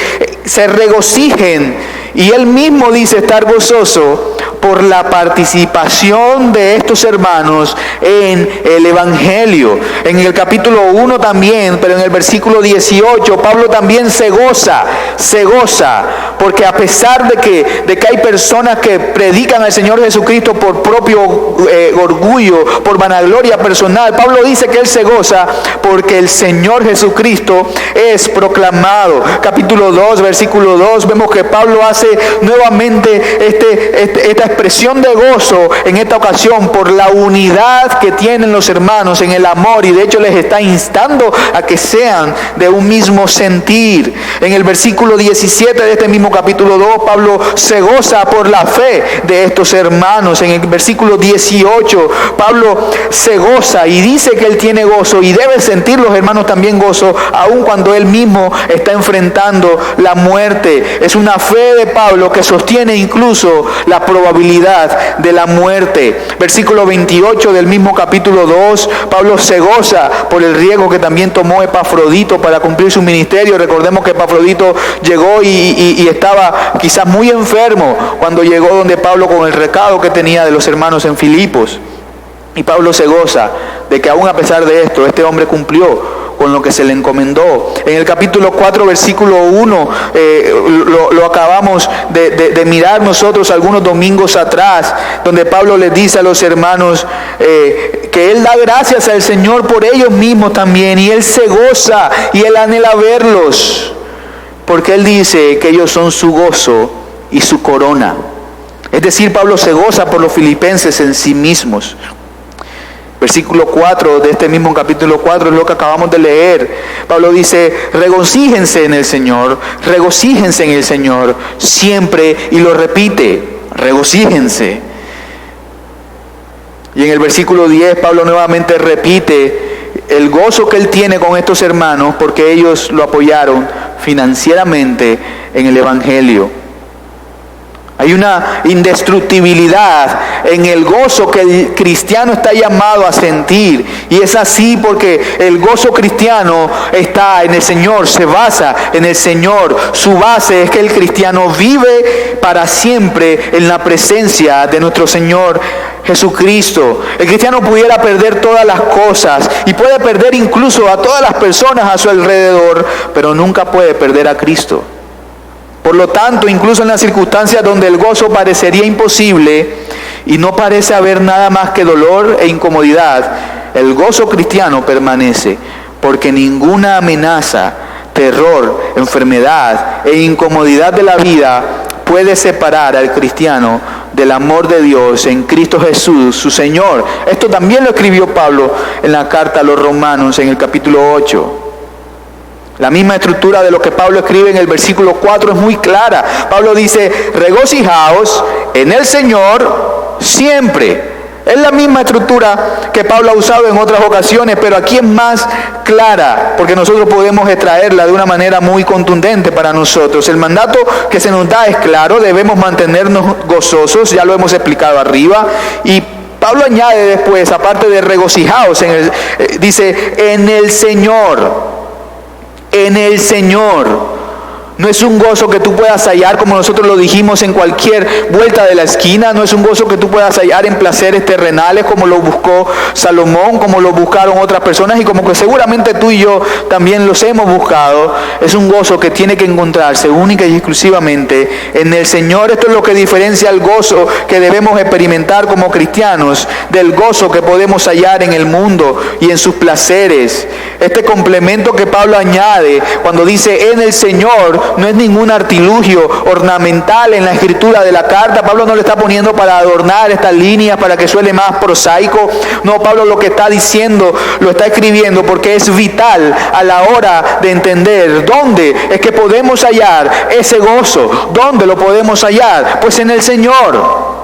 se regocijen. Y él mismo dice estar gozoso por la participación de estos hermanos en el Evangelio. En el capítulo 1 también, pero en el versículo 18, Pablo también se goza, porque a pesar de que hay personas que predican al Señor Jesucristo por propio orgullo, por vanagloria personal, Pablo dice que él se goza porque el Señor Jesucristo es proclamado. Capítulo 2, versículo 2, vemos que Pablo hace nuevamente esta expresión de gozo en esta ocasión por la unidad que tienen los hermanos en el amor, y de hecho les está instando a que sean de un mismo sentir. En el versículo 17 de este mismo capítulo 2, Pablo se goza por la fe de estos hermanos. En el versículo 18, Pablo se goza y dice que él tiene gozo, y deben sentir los hermanos también gozo, aun cuando él mismo está enfrentando la muerte. Es una fe de Pablo que sostiene incluso la probabilidad de la muerte. Versículo 28 del mismo capítulo 2, Pablo se goza por el riesgo que también tomó Epafrodito para cumplir su ministerio. Recordemos que Epafrodito llegó y estaba quizás muy enfermo cuando llegó donde Pablo con el recado que tenía de los hermanos en Filipos. Y Pablo se goza de que aún a pesar de esto, este hombre cumplió con lo que se le encomendó. En el capítulo 4, versículo 1, lo acabamos de mirar nosotros algunos domingos atrás, donde Pablo les dice a los hermanos que él da gracias al Señor por ellos mismos también, y él se goza y él anhela verlos, porque él dice que ellos son su gozo y su corona. Es decir, Pablo se goza por los filipenses en sí mismos. Versículo 4 de este mismo capítulo 4 es lo que acabamos de leer. Pablo dice: regocíjense en el Señor, regocíjense en el Señor siempre, y lo repite, regocíjense. Y en el versículo 10 Pablo nuevamente repite el gozo que él tiene con estos hermanos porque ellos lo apoyaron financieramente en el Evangelio. Hay una indestructibilidad en el gozo que el cristiano está llamado a sentir. Y es así porque el gozo cristiano está en el Señor, se basa en el Señor. Su base es que el cristiano vive para siempre en la presencia de nuestro Señor Jesucristo. El cristiano pudiera perder todas las cosas y puede perder incluso a todas las personas a su alrededor, pero nunca puede perder a Cristo. Por lo tanto, incluso en las circunstancias donde el gozo parecería imposible y no parece haber nada más que dolor e incomodidad, el gozo cristiano permanece, porque ninguna amenaza, terror, enfermedad e incomodidad de la vida puede separar al cristiano del amor de Dios en Cristo Jesús, su Señor. Esto también lo escribió Pablo en la carta a los Romanos en el capítulo 8. La misma estructura de lo que Pablo escribe en el versículo 4 es muy clara. Pablo dice: regocijaos en el Señor siempre. Es la misma estructura que Pablo ha usado en otras ocasiones, pero aquí es más clara, porque nosotros podemos extraerla de una manera muy contundente para nosotros. El mandato que se nos da es claro: debemos mantenernos gozosos, ya lo hemos explicado arriba. Y Pablo añade después, aparte de regocijaos, dice: en el Señor. En el Señor. No es un gozo que tú puedas hallar, como nosotros lo dijimos, en cualquier vuelta de la esquina. No es un gozo que tú puedas hallar en placeres terrenales, como lo buscó Salomón, como lo buscaron otras personas, y como que seguramente tú y yo también los hemos buscado. Es un gozo que tiene que encontrarse única y exclusivamente en el Señor. Esto es lo que diferencia el gozo que debemos experimentar como cristianos del gozo que podemos hallar en el mundo y en sus placeres. Este complemento que Pablo añade cuando dice en el Señor no es ningún artilugio ornamental en la escritura de la carta. Pablo no le está poniendo para adornar estas líneas para que suene más prosaico. No, Pablo lo que está diciendo lo está escribiendo porque es vital a la hora de entender dónde es que podemos hallar ese gozo. ¿Dónde lo podemos hallar? Pues en el Señor.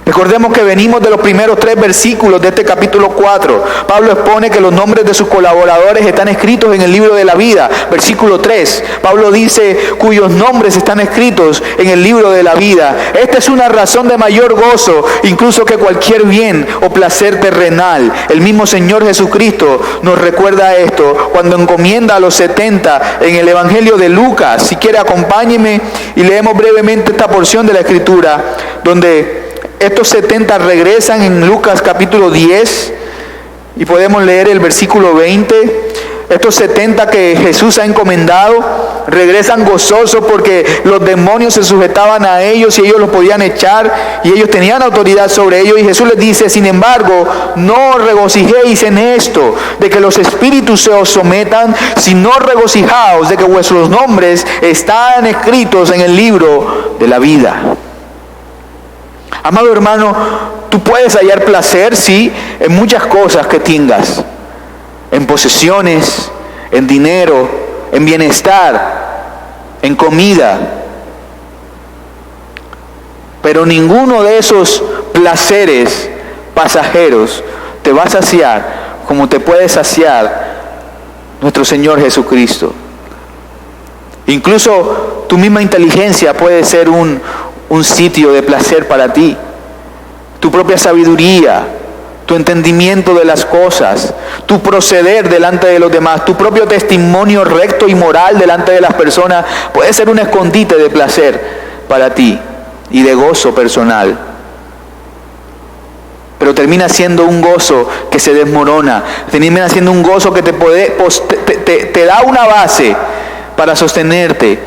Recordemos que venimos de los primeros 3 versículos de este capítulo 4. Pablo expone que los nombres de sus colaboradores están escritos en el libro de la vida. Versículo 3, Pablo dice cuyos nombres están escritos en el libro de la vida. Esta es una razón de mayor gozo, incluso que cualquier bien o placer terrenal. El mismo Señor Jesucristo nos recuerda esto cuando encomienda a los 70 en el Evangelio de Lucas. Si quiere, acompáñeme y leemos brevemente esta porción de la Escritura, donde estos 70 regresan en Lucas capítulo 10 y podemos leer el versículo 20. Estos 70 que Jesús ha encomendado regresan gozosos porque los demonios se sujetaban a ellos y ellos los podían echar y ellos tenían autoridad sobre ellos. Y Jesús les dice: sin embargo, no regocijéis en esto, de que los espíritus se os sometan, sino regocijaos de que vuestros nombres están escritos en el libro de la vida. Amado hermano, tú puedes hallar placer, sí, en muchas cosas que tengas. En posesiones, en dinero, en bienestar, en comida. Pero ninguno de esos placeres pasajeros te va a saciar como te puede saciar nuestro Señor Jesucristo. Incluso tu misma inteligencia puede ser un sitio de placer para ti. Tu propia sabiduría, tu entendimiento de las cosas, tu proceder delante de los demás, tu propio testimonio recto y moral delante de las personas puede ser un escondite de placer para ti y de gozo personal. Pero termina siendo un gozo que se desmorona, termina siendo un gozo que te da una base para sostenerte,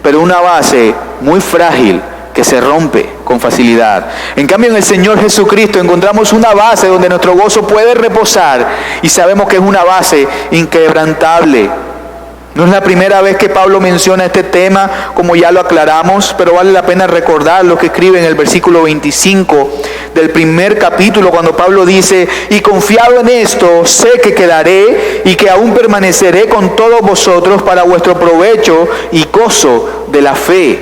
pero una base muy frágil que se rompe con facilidad. En cambio, en el Señor Jesucristo encontramos una base donde nuestro gozo puede reposar y sabemos que es una base inquebrantable. No es la primera vez que Pablo menciona este tema, como ya lo aclaramos, pero vale la pena recordar lo que escribe en el versículo 25 del primer capítulo, cuando Pablo dice: y confiado en esto, sé que quedaré y que aún permaneceré con todos vosotros para vuestro provecho y gozo de la fe.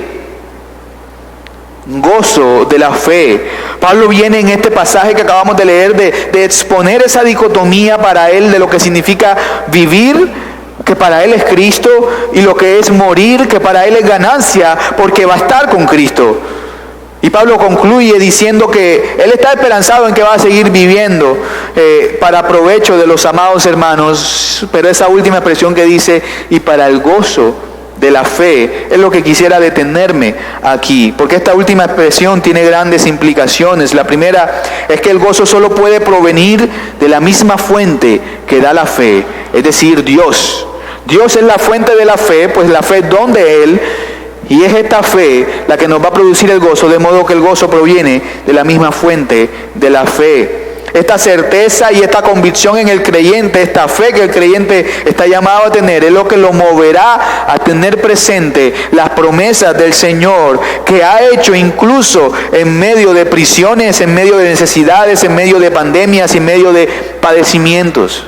Gozo de la fe. Pablo viene en este pasaje que acabamos de leer de exponer esa dicotomía para él de lo que significa vivir, que para él es Cristo, y lo que es morir, que para él es ganancia, porque va a estar con Cristo. Y Pablo concluye diciendo que él está esperanzado en que va a seguir viviendo para provecho de los amados hermanos, pero esa última expresión que dice, y para el gozo de la fe, es lo que quisiera detenerme aquí, porque esta última expresión tiene grandes implicaciones. La primera es que el gozo solo puede provenir de la misma fuente que da la fe, es decir, Dios. Dios es la fuente de la fe, pues la fe es don de Él, y es esta fe la que nos va a producir el gozo, de modo que el gozo proviene de la misma fuente de la fe. Esta certeza y esta convicción en el creyente, esta fe que el creyente está llamado a tener, es lo que lo moverá a tener presente las promesas del Señor, que ha hecho incluso en medio de prisiones, en medio de necesidades, en medio de pandemias, en medio de padecimientos.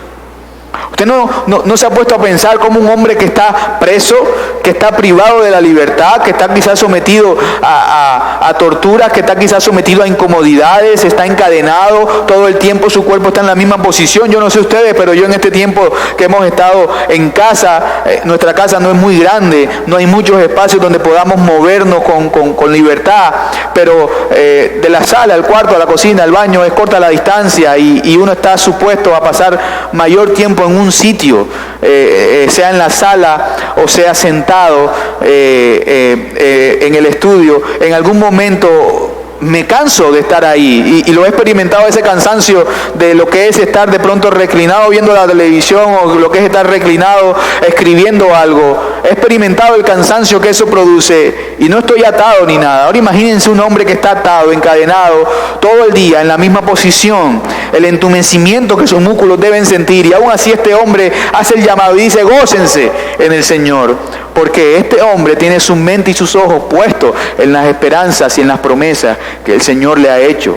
Usted no se ha puesto a pensar como un hombre que está preso, que está privado de la libertad, que está quizás sometido a torturas, que está quizás sometido a incomodidades, está encadenado, todo el tiempo su cuerpo está en la misma posición. Yo no sé ustedes, pero yo en este tiempo que hemos estado en casa, nuestra casa no es muy grande, no hay muchos espacios donde podamos movernos con libertad, pero de la sala, al cuarto, a la cocina, al baño, es corta la distancia y uno está supuesto a pasar mayor tiempo en un sitio, sea en la sala o sea sentado en el estudio. En algún momento me canso de estar ahí y lo he experimentado, ese cansancio de lo que es estar de pronto reclinado viendo la televisión, o lo que es estar reclinado escribiendo algo. He experimentado el cansancio que eso produce y no estoy atado ni nada. Ahora imagínense un hombre que está atado, encadenado todo el día en la misma posición, el entumecimiento que sus músculos deben sentir, y aún así este hombre hace el llamado y dice: gócense en el Señor, porque este hombre tiene su mente y sus ojos puestos en las esperanzas y en las promesas que el Señor le ha hecho.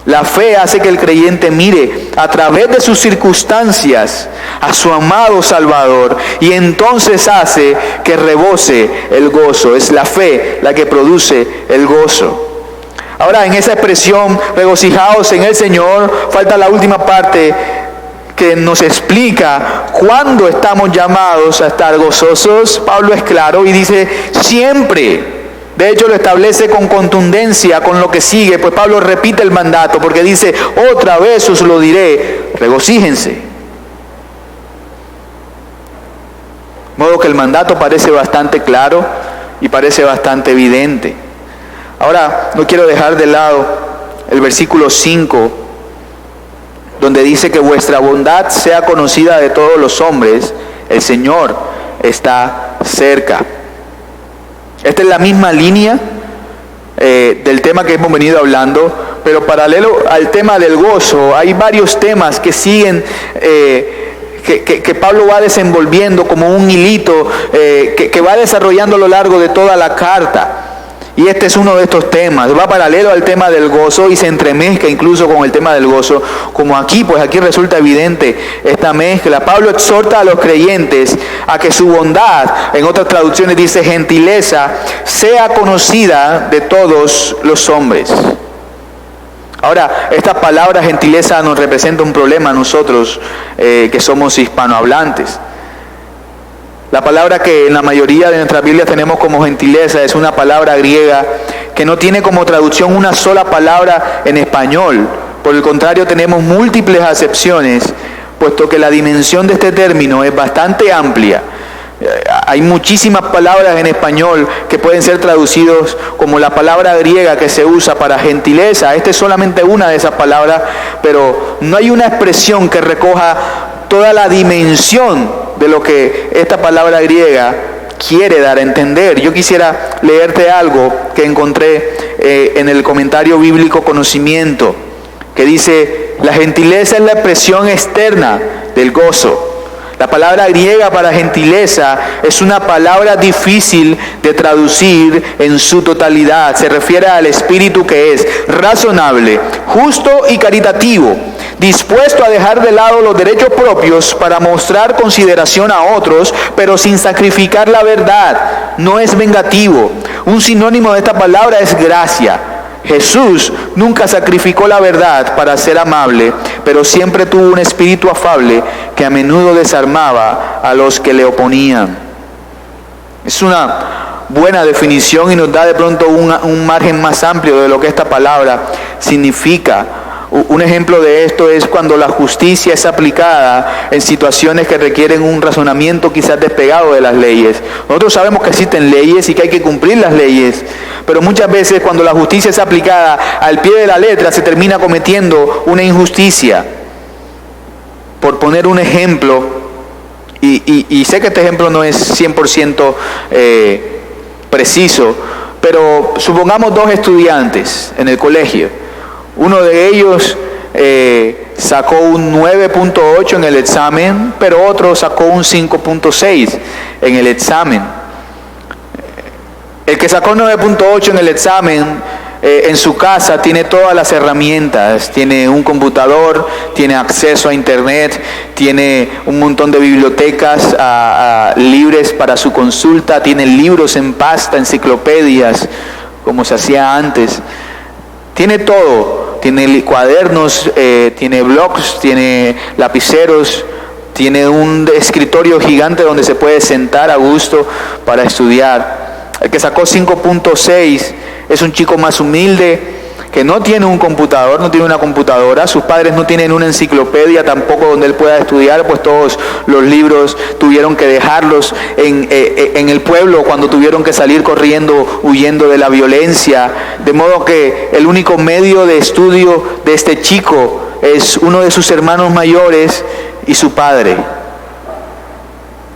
La fe hace que el creyente mire a través de sus circunstancias a su amado Salvador, y entonces hace que rebose el gozo. Es la fe la que produce el gozo. Ahora, en esa expresión, regocijaos en el Señor, falta la última parte que nos explica cuándo estamos llamados a estar gozosos. Pablo es claro y dice: siempre. De hecho, lo establece con contundencia con lo que sigue, pues Pablo repite el mandato, porque dice: otra vez os lo diré, regocíjense. De modo que el mandato parece bastante claro y parece bastante evidente. Ahora, no quiero dejar de lado el versículo 5, donde dice que vuestra bondad sea conocida de todos los hombres, el Señor está cerca. Esta es la misma línea del tema que hemos venido hablando, pero paralelo al tema del gozo, hay varios temas que siguen, que Pablo va desenvolviendo como un hilito, que va desarrollando a lo largo de toda la carta. Y este es uno de estos temas, va paralelo al tema del gozo y se entremezcla incluso con el tema del gozo, como aquí, pues aquí resulta evidente esta mezcla. Pablo exhorta a los creyentes a que su bondad, en otras traducciones dice gentileza, sea conocida de todos los hombres. Ahora, esta palabra gentileza nos representa un problema a nosotros que somos hispanohablantes. La palabra que en la mayoría de nuestras Biblias tenemos como gentileza es una palabra griega que no tiene como traducción una sola palabra en español. Por el contrario, tenemos múltiples acepciones, puesto que la dimensión de este término es bastante amplia. Hay muchísimas palabras en español que pueden ser traducidos como la palabra griega que se usa para gentileza. Esta es solamente una de esas palabras, pero no hay una expresión que recoja toda la dimensión de lo que esta palabra griega quiere dar a entender. Yo quisiera leerte algo que encontré en el comentario bíblico Conocimiento, que dice: la gentileza es la expresión externa del gozo. La palabra griega para gentileza es una palabra difícil de traducir en su totalidad. Se refiere al espíritu que es razonable, justo y caritativo, dispuesto a dejar de lado los derechos propios para mostrar consideración a otros, pero sin sacrificar la verdad. No es vengativo. Un sinónimo de esta palabra es gracia. Jesús nunca sacrificó la verdad para ser amable, pero siempre tuvo un espíritu afable que a menudo desarmaba a los que le oponían. Es una buena definición y nos da de pronto un margen más amplio de lo que esta palabra significa. Un ejemplo de esto es cuando la justicia es aplicada en situaciones que requieren un razonamiento quizás despegado de las leyes. Nosotros sabemos que existen leyes y que hay que cumplir las leyes, pero muchas veces cuando la justicia es aplicada al pie de la letra se termina cometiendo una injusticia. Por poner un ejemplo, y sé que este ejemplo no es 100% preciso, pero supongamos dos estudiantes en el colegio. Uno de ellos sacó un 9.8 en el examen, pero otro sacó un 5.6 en el examen. El que sacó 9.8 en el examen, en su casa tiene todas las herramientas, tiene un computador, tiene acceso a internet, tiene un montón de bibliotecas libres para su consulta, tiene libros en pasta, enciclopedias, como se hacía antes. Tiene todo, tiene cuadernos, tiene blogs, tiene lapiceros, tiene un escritorio gigante donde se puede sentar a gusto para estudiar. El que sacó 5.6 es un chico más humilde, que no tiene un computador, no tiene una computadora, sus padres no tienen una enciclopedia tampoco donde él pueda estudiar, pues todos los libros tuvieron que dejarlos en el pueblo cuando tuvieron que salir corriendo, huyendo de la violencia, de modo que el único medio de estudio de este chico es uno de sus hermanos mayores y su padre.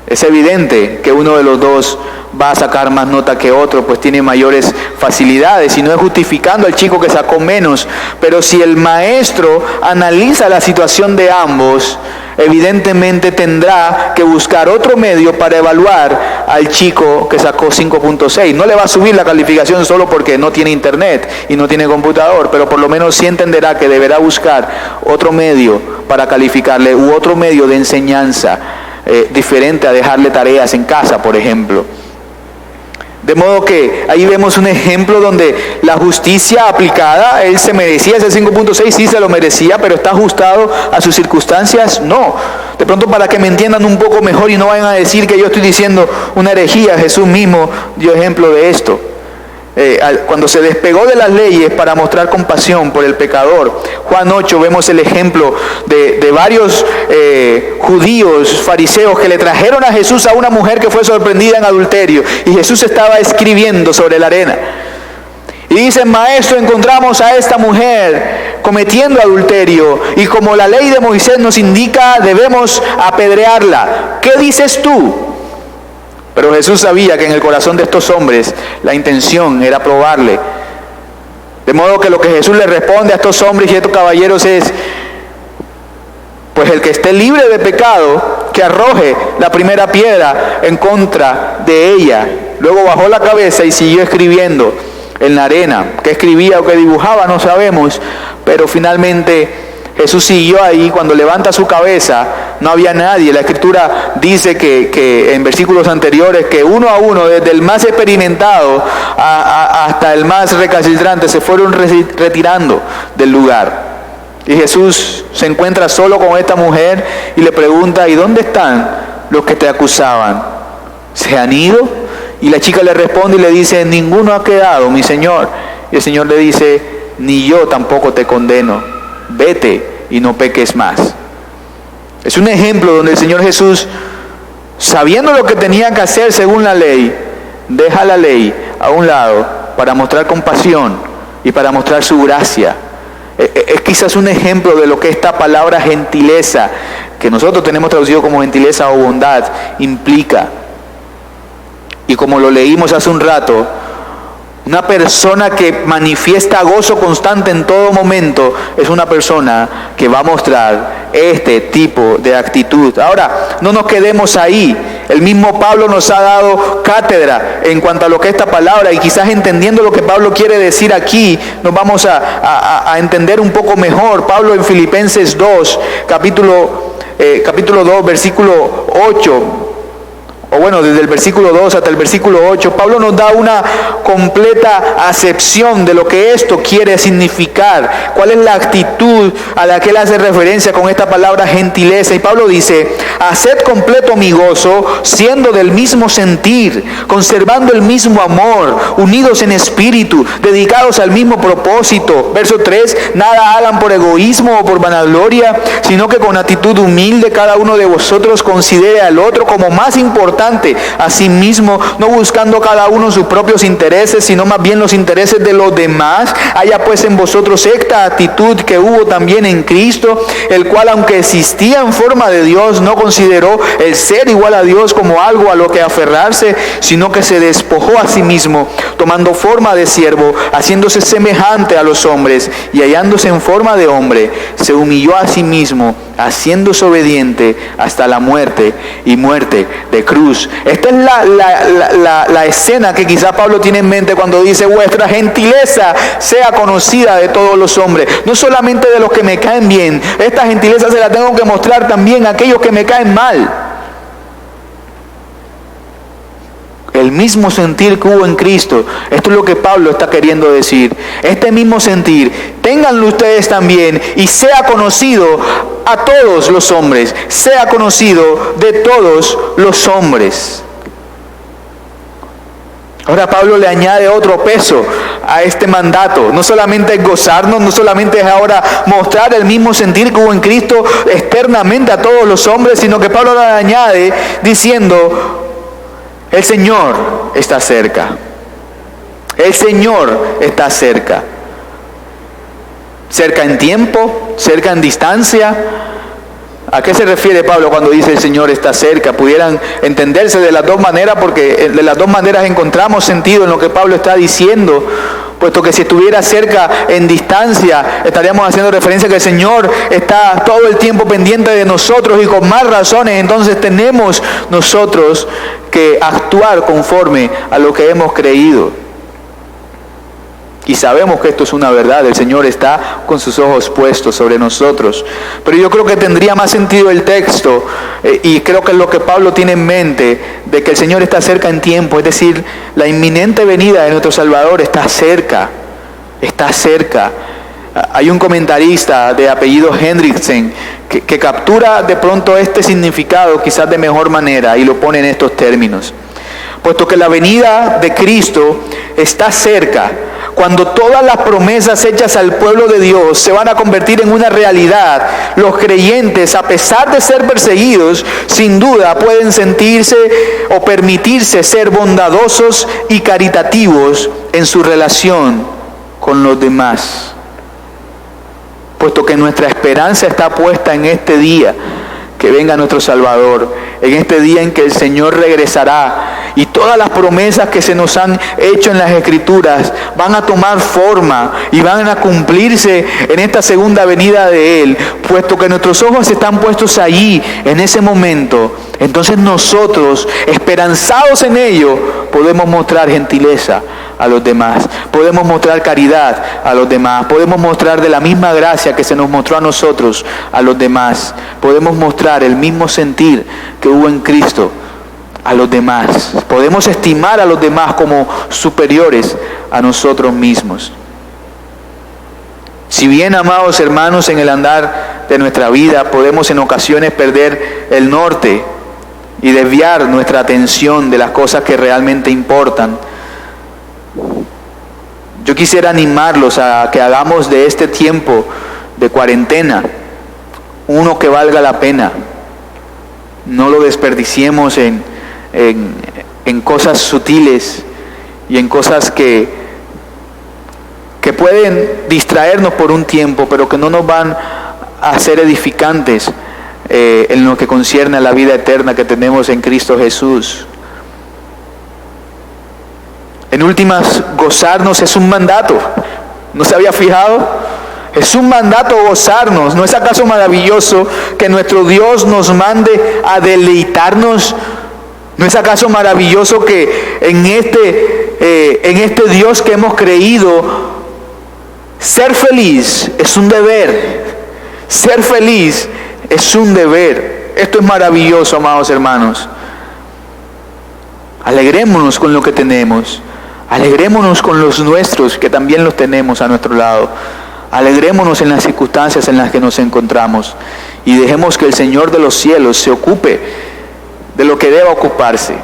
Es evidente que uno de los dos va a sacar más nota que otro, pues tiene mayores facilidades, y no es justificando al chico que sacó menos, pero si el maestro analiza la situación de ambos, evidentemente tendrá que buscar otro medio para evaluar al chico que sacó 5.6. No le va a subir la calificación solo porque no tiene internet y no tiene computador, pero por lo menos sí entenderá que deberá buscar otro medio para calificarle, u otro medio de enseñanza diferente a dejarle tareas en casa, por ejemplo. De modo que ahí vemos un ejemplo donde la justicia aplicada, él se merecía ese 5.6, sí se lo merecía, pero está ajustado a sus circunstancias, no. De pronto, para que me entiendan un poco mejor y no vayan a decir que yo estoy diciendo una herejía, Jesús mismo dio ejemplo de esto. Cuando se despegó de las leyes para mostrar compasión por el pecador. Juan 8 vemos el ejemplo de varios judíos, fariseos, que le trajeron a Jesús a una mujer que fue sorprendida en adulterio, y Jesús estaba escribiendo sobre la arena. Y dicen: maestro, encontramos a esta mujer cometiendo adulterio, y como la ley de Moisés nos indica, debemos apedrearla. ¿Qué dices tú? Pero Jesús sabía que en el corazón de estos hombres la intención era probarle. De modo que lo que Jesús le responde a estos hombres y a estos caballeros es: pues el que esté libre de pecado, que arroje la primera piedra en contra de ella. Luego bajó la cabeza y siguió escribiendo. en la arena. ¿Qué escribía o qué dibujaba? No sabemos, pero finalmente Jesús siguió ahí. Cuando levanta su cabeza, no había nadie. La Escritura dice que en versículos anteriores, que uno a uno, desde el más experimentado hasta el más recalcitrante, se fueron retirando del lugar. Y Jesús se encuentra solo con esta mujer y le pregunta: ¿y dónde están los que te acusaban? ¿Se han ido? Y la chica le responde y le dice: ninguno ha quedado, mi Señor. Y el Señor le dice: ni yo tampoco te condeno. Vete y no peques más. Es un ejemplo donde el Señor Jesús, sabiendo lo que tenía que hacer según la ley, deja la ley a un lado para mostrar compasión y para mostrar su gracia. Es quizás un ejemplo de lo que esta palabra gentileza, que nosotros tenemos traducido como gentileza o bondad, implica. Y como lo leímos hace un rato, una persona que manifiesta gozo constante en todo momento es una persona que va a mostrar este tipo de actitud. Ahora, no nos quedemos ahí. El mismo Pablo nos ha dado cátedra en cuanto a lo que es esta palabra, y quizás entendiendo lo que Pablo quiere decir aquí, nos vamos a entender un poco mejor. Pablo en Filipenses 2, capítulo 2, versículo 8, o bueno, desde el versículo 2 hasta el versículo 8, Pablo nos da una completa acepción de lo que esto quiere significar, cuál es la actitud a la que él hace referencia con esta palabra gentileza. Y Pablo dice: haced completo mi gozo, siendo del mismo sentir, conservando el mismo amor, unidos en espíritu, dedicados al mismo propósito. Verso 3, nada hagan por egoísmo o por vanagloria, sino que con actitud humilde cada uno de vosotros considere al otro como más importante a sí mismo, no buscando cada uno sus propios intereses, sino más bien los intereses de los demás. Haya pues en vosotros esta actitud que hubo también en Cristo, el cual, aunque existía en forma de Dios, no consideró el ser igual a Dios como algo a lo que aferrarse, sino que se despojó a sí mismo, tomando forma de siervo, haciéndose semejante a los hombres, y hallándose en forma de hombre, se humilló a sí mismo, haciéndose obediente hasta la muerte, y muerte de cruz. Esta es la escena que quizás Pablo tiene en mente cuando dice: vuestra gentileza sea conocida de todos los hombres, no solamente de los que me caen bien. Esta gentileza se la tengo que mostrar también a aquellos que me caen mal. El mismo sentir que hubo en Cristo, esto es lo que Pablo está queriendo decir. Este mismo sentir, ténganlo ustedes también, y sea conocido a todos los hombres, sea conocido de todos los hombres. Ahora Pablo le añade otro peso a este mandato. No solamente es gozarnos, no solamente es ahora mostrar el mismo sentir que hubo en Cristo externamente a todos los hombres, sino que Pablo le añade diciendo: el Señor está cerca. El Señor está cerca. Cerca en tiempo, cerca en distancia. ¿A qué se refiere Pablo cuando dice el Señor está cerca? Pudieran entenderse de las dos maneras, porque de las dos maneras encontramos sentido en lo que Pablo está diciendo, puesto que si estuviera cerca en distancia, estaríamos haciendo referencia a que el Señor está todo el tiempo pendiente de nosotros, y con más razones entonces tenemos nosotros que actuar conforme a lo que hemos creído. Y sabemos que esto es una verdad, el Señor está con sus ojos puestos sobre nosotros. Pero yo creo que tendría más sentido el texto, y creo que es lo que Pablo tiene en mente, de que el Señor está cerca en tiempo, es decir, la inminente venida de nuestro Salvador está cerca, está cerca. Hay un comentarista de apellido Hendrickson que captura de pronto este significado quizás de mejor manera, y lo pone en estos términos: puesto que la venida de Cristo está cerca, cuando todas las promesas hechas al pueblo de Dios se van a convertir en una realidad, los creyentes, a pesar de ser perseguidos, sin duda pueden sentirse o permitirse ser bondadosos y caritativos en su relación con los demás. Puesto que nuestra esperanza está puesta en este día que venga nuestro Salvador, en este día en que el Señor regresará, y todas las promesas que se nos han hecho en las Escrituras van a tomar forma y van a cumplirse en esta segunda venida de Él. Puesto que nuestros ojos están puestos allí, en ese momento, Entonces nosotros, esperanzados en ello, podemos mostrar gentileza a los demás, podemos mostrar caridad a los demás, podemos mostrar de la misma gracia que se nos mostró a nosotros a los demás, podemos mostrar el mismo sentir que hubo en Cristo a los demás, podemos estimar a los demás como superiores a nosotros mismos. Si bien, amados hermanos, en el andar de nuestra vida podemos en ocasiones perder el norte y desviar nuestra atención de las cosas que realmente importan, yo quisiera animarlos a que hagamos de este tiempo de cuarentena uno que valga la pena. No lo desperdiciemos en cosas sutiles y en cosas que pueden distraernos por un tiempo, pero que no nos van a ser edificantes en lo que concierne a la vida eterna que tenemos en Cristo Jesús. En últimas, gozarnos es un mandato. ¿No se había fijado? Es un mandato gozarnos. ¿No es acaso maravilloso que nuestro Dios nos mande a deleitarnos? ¿No es acaso maravilloso que en este Dios que hemos creído, ser feliz es un deber? Ser feliz es un deber. Esto es maravilloso, amados hermanos. Alegrémonos con lo que tenemos. Alegrémonos con los nuestros, que también los tenemos a nuestro lado. Alegrémonos en las circunstancias en las que nos encontramos. Y dejemos que el Señor de los cielos se ocupe de lo que deba ocuparse.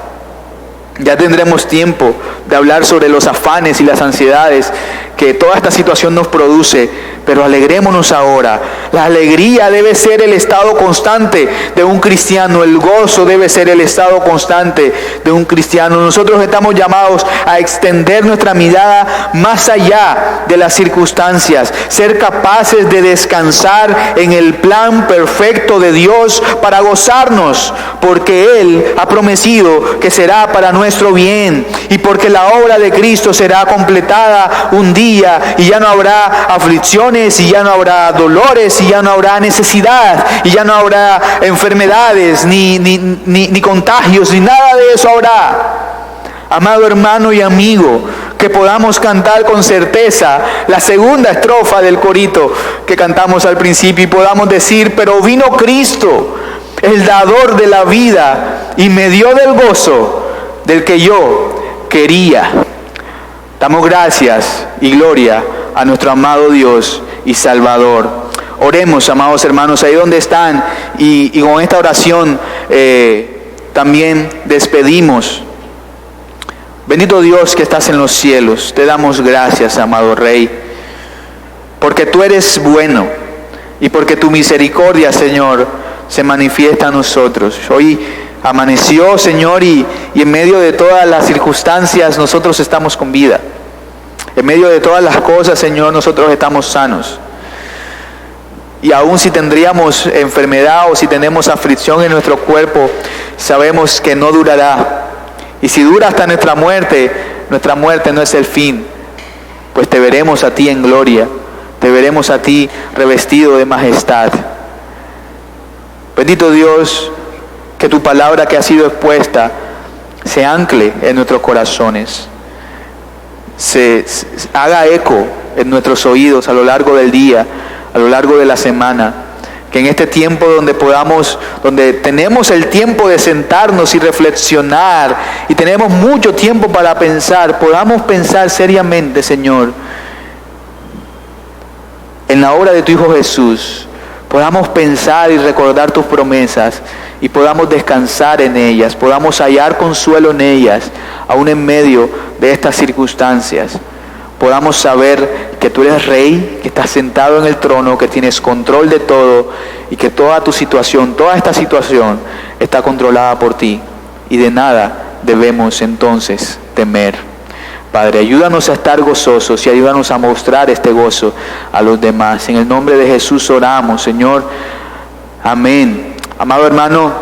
Ya tendremos tiempo de hablar sobre los afanes y las ansiedades que toda esta situación nos produce, pero alegrémonos ahora. La alegría debe ser el estado constante de un cristiano, el gozo debe ser el estado constante de un cristiano. Nosotros estamos llamados a extender nuestra mirada más allá de las circunstancias, ser capaces de descansar en el plan perfecto de Dios para gozarnos, porque Él ha prometido que será para nuestro bien y porque la obra de Cristo será completada un día y ya no habrá aflicciones y ya no habrá dolores y ya no habrá necesidad y ya no habrá enfermedades ni contagios, ni nada de eso habrá. Amado hermano y amigo, que podamos cantar con certeza la segunda estrofa del corito que cantamos al principio y podamos decir: pero vino Cristo, el dador de la vida, y me dio del gozo del que yo quería. Damos gracias y gloria a nuestro amado Dios y Salvador. Oremos, amados hermanos, ahí donde están, y con esta oración también despedimos. Bendito Dios que estás en los cielos, te damos gracias, amado Rey, porque tú eres bueno y porque tu misericordia, Señor, se manifiesta a nosotros. Hoy amaneció, Señor, y en medio de todas las circunstancias nosotros estamos con vida. En medio de todas las cosas, Señor, nosotros estamos sanos. Y aun si tendríamos enfermedad o si tenemos aflicción en nuestro cuerpo, sabemos que no durará. Y si dura hasta nuestra muerte no es el fin, pues te veremos a ti en gloria, te veremos a ti revestido de majestad. Bendito Dios, que tu palabra que ha sido expuesta se ancle en nuestros corazones, se haga eco en nuestros oídos a lo largo del día, a lo largo de la semana. Que en este tiempo donde tenemos el tiempo de sentarnos y reflexionar y tenemos mucho tiempo para pensar, podamos pensar seriamente, Señor, en la obra de tu Hijo Jesús. Podamos pensar y recordar tus promesas y podamos descansar en ellas, podamos hallar consuelo en ellas, aún en medio de estas circunstancias. Podamos saber que tú eres Rey, que estás sentado en el trono, que tienes control de todo y que toda esta situación está controlada por ti y de nada debemos entonces temer. Padre, ayúdanos a estar gozosos y ayúdanos a mostrar este gozo a los demás. En el nombre de Jesús oramos, Señor. Amén. Amado hermano,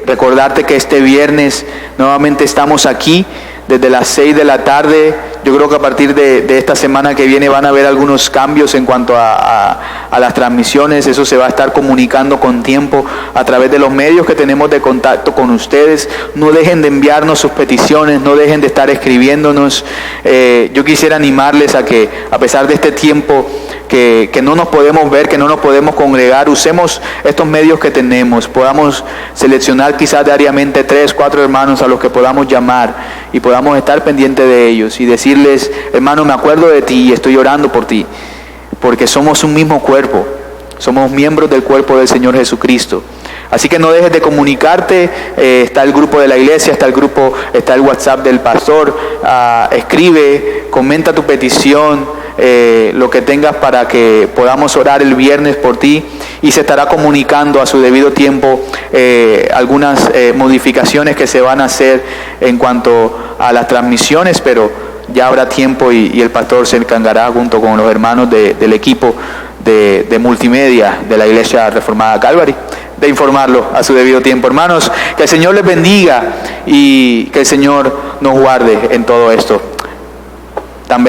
recordarte que este viernes nuevamente estamos aquí desde las 6 de la tarde. Yo creo que a partir de esta semana que viene van a haber algunos cambios en cuanto a las transmisiones. Eso se va a estar comunicando con tiempo a través de los medios que tenemos de contacto con ustedes. No dejen de enviarnos sus peticiones, no dejen de estar escribiéndonos. Yo quisiera animarles a que, a pesar de este tiempo que no nos podemos ver, que no nos podemos congregar, usemos estos medios que tenemos, podamos seleccionar quizás diariamente 3, 4 hermanos a los que podamos llamar y podamos estar pendientes de ellos y decirles: hermano, me acuerdo de ti y estoy orando por ti, porque somos un mismo cuerpo, somos miembros del cuerpo del Señor Jesucristo. Así que no dejes de comunicarte. Está el grupo de la iglesia, está el WhatsApp del pastor. Escribe, comenta tu petición, lo que tengas para que podamos orar el viernes por ti, y se estará comunicando a su debido tiempo algunas modificaciones que se van a hacer en cuanto a las transmisiones, pero ya habrá tiempo y el pastor se encargará junto con los hermanos del equipo de multimedia de la Iglesia Reformada Calvary de informarlo a su debido tiempo. Hermanos, que el Señor les bendiga y que el Señor nos guarde en todo esto. Tan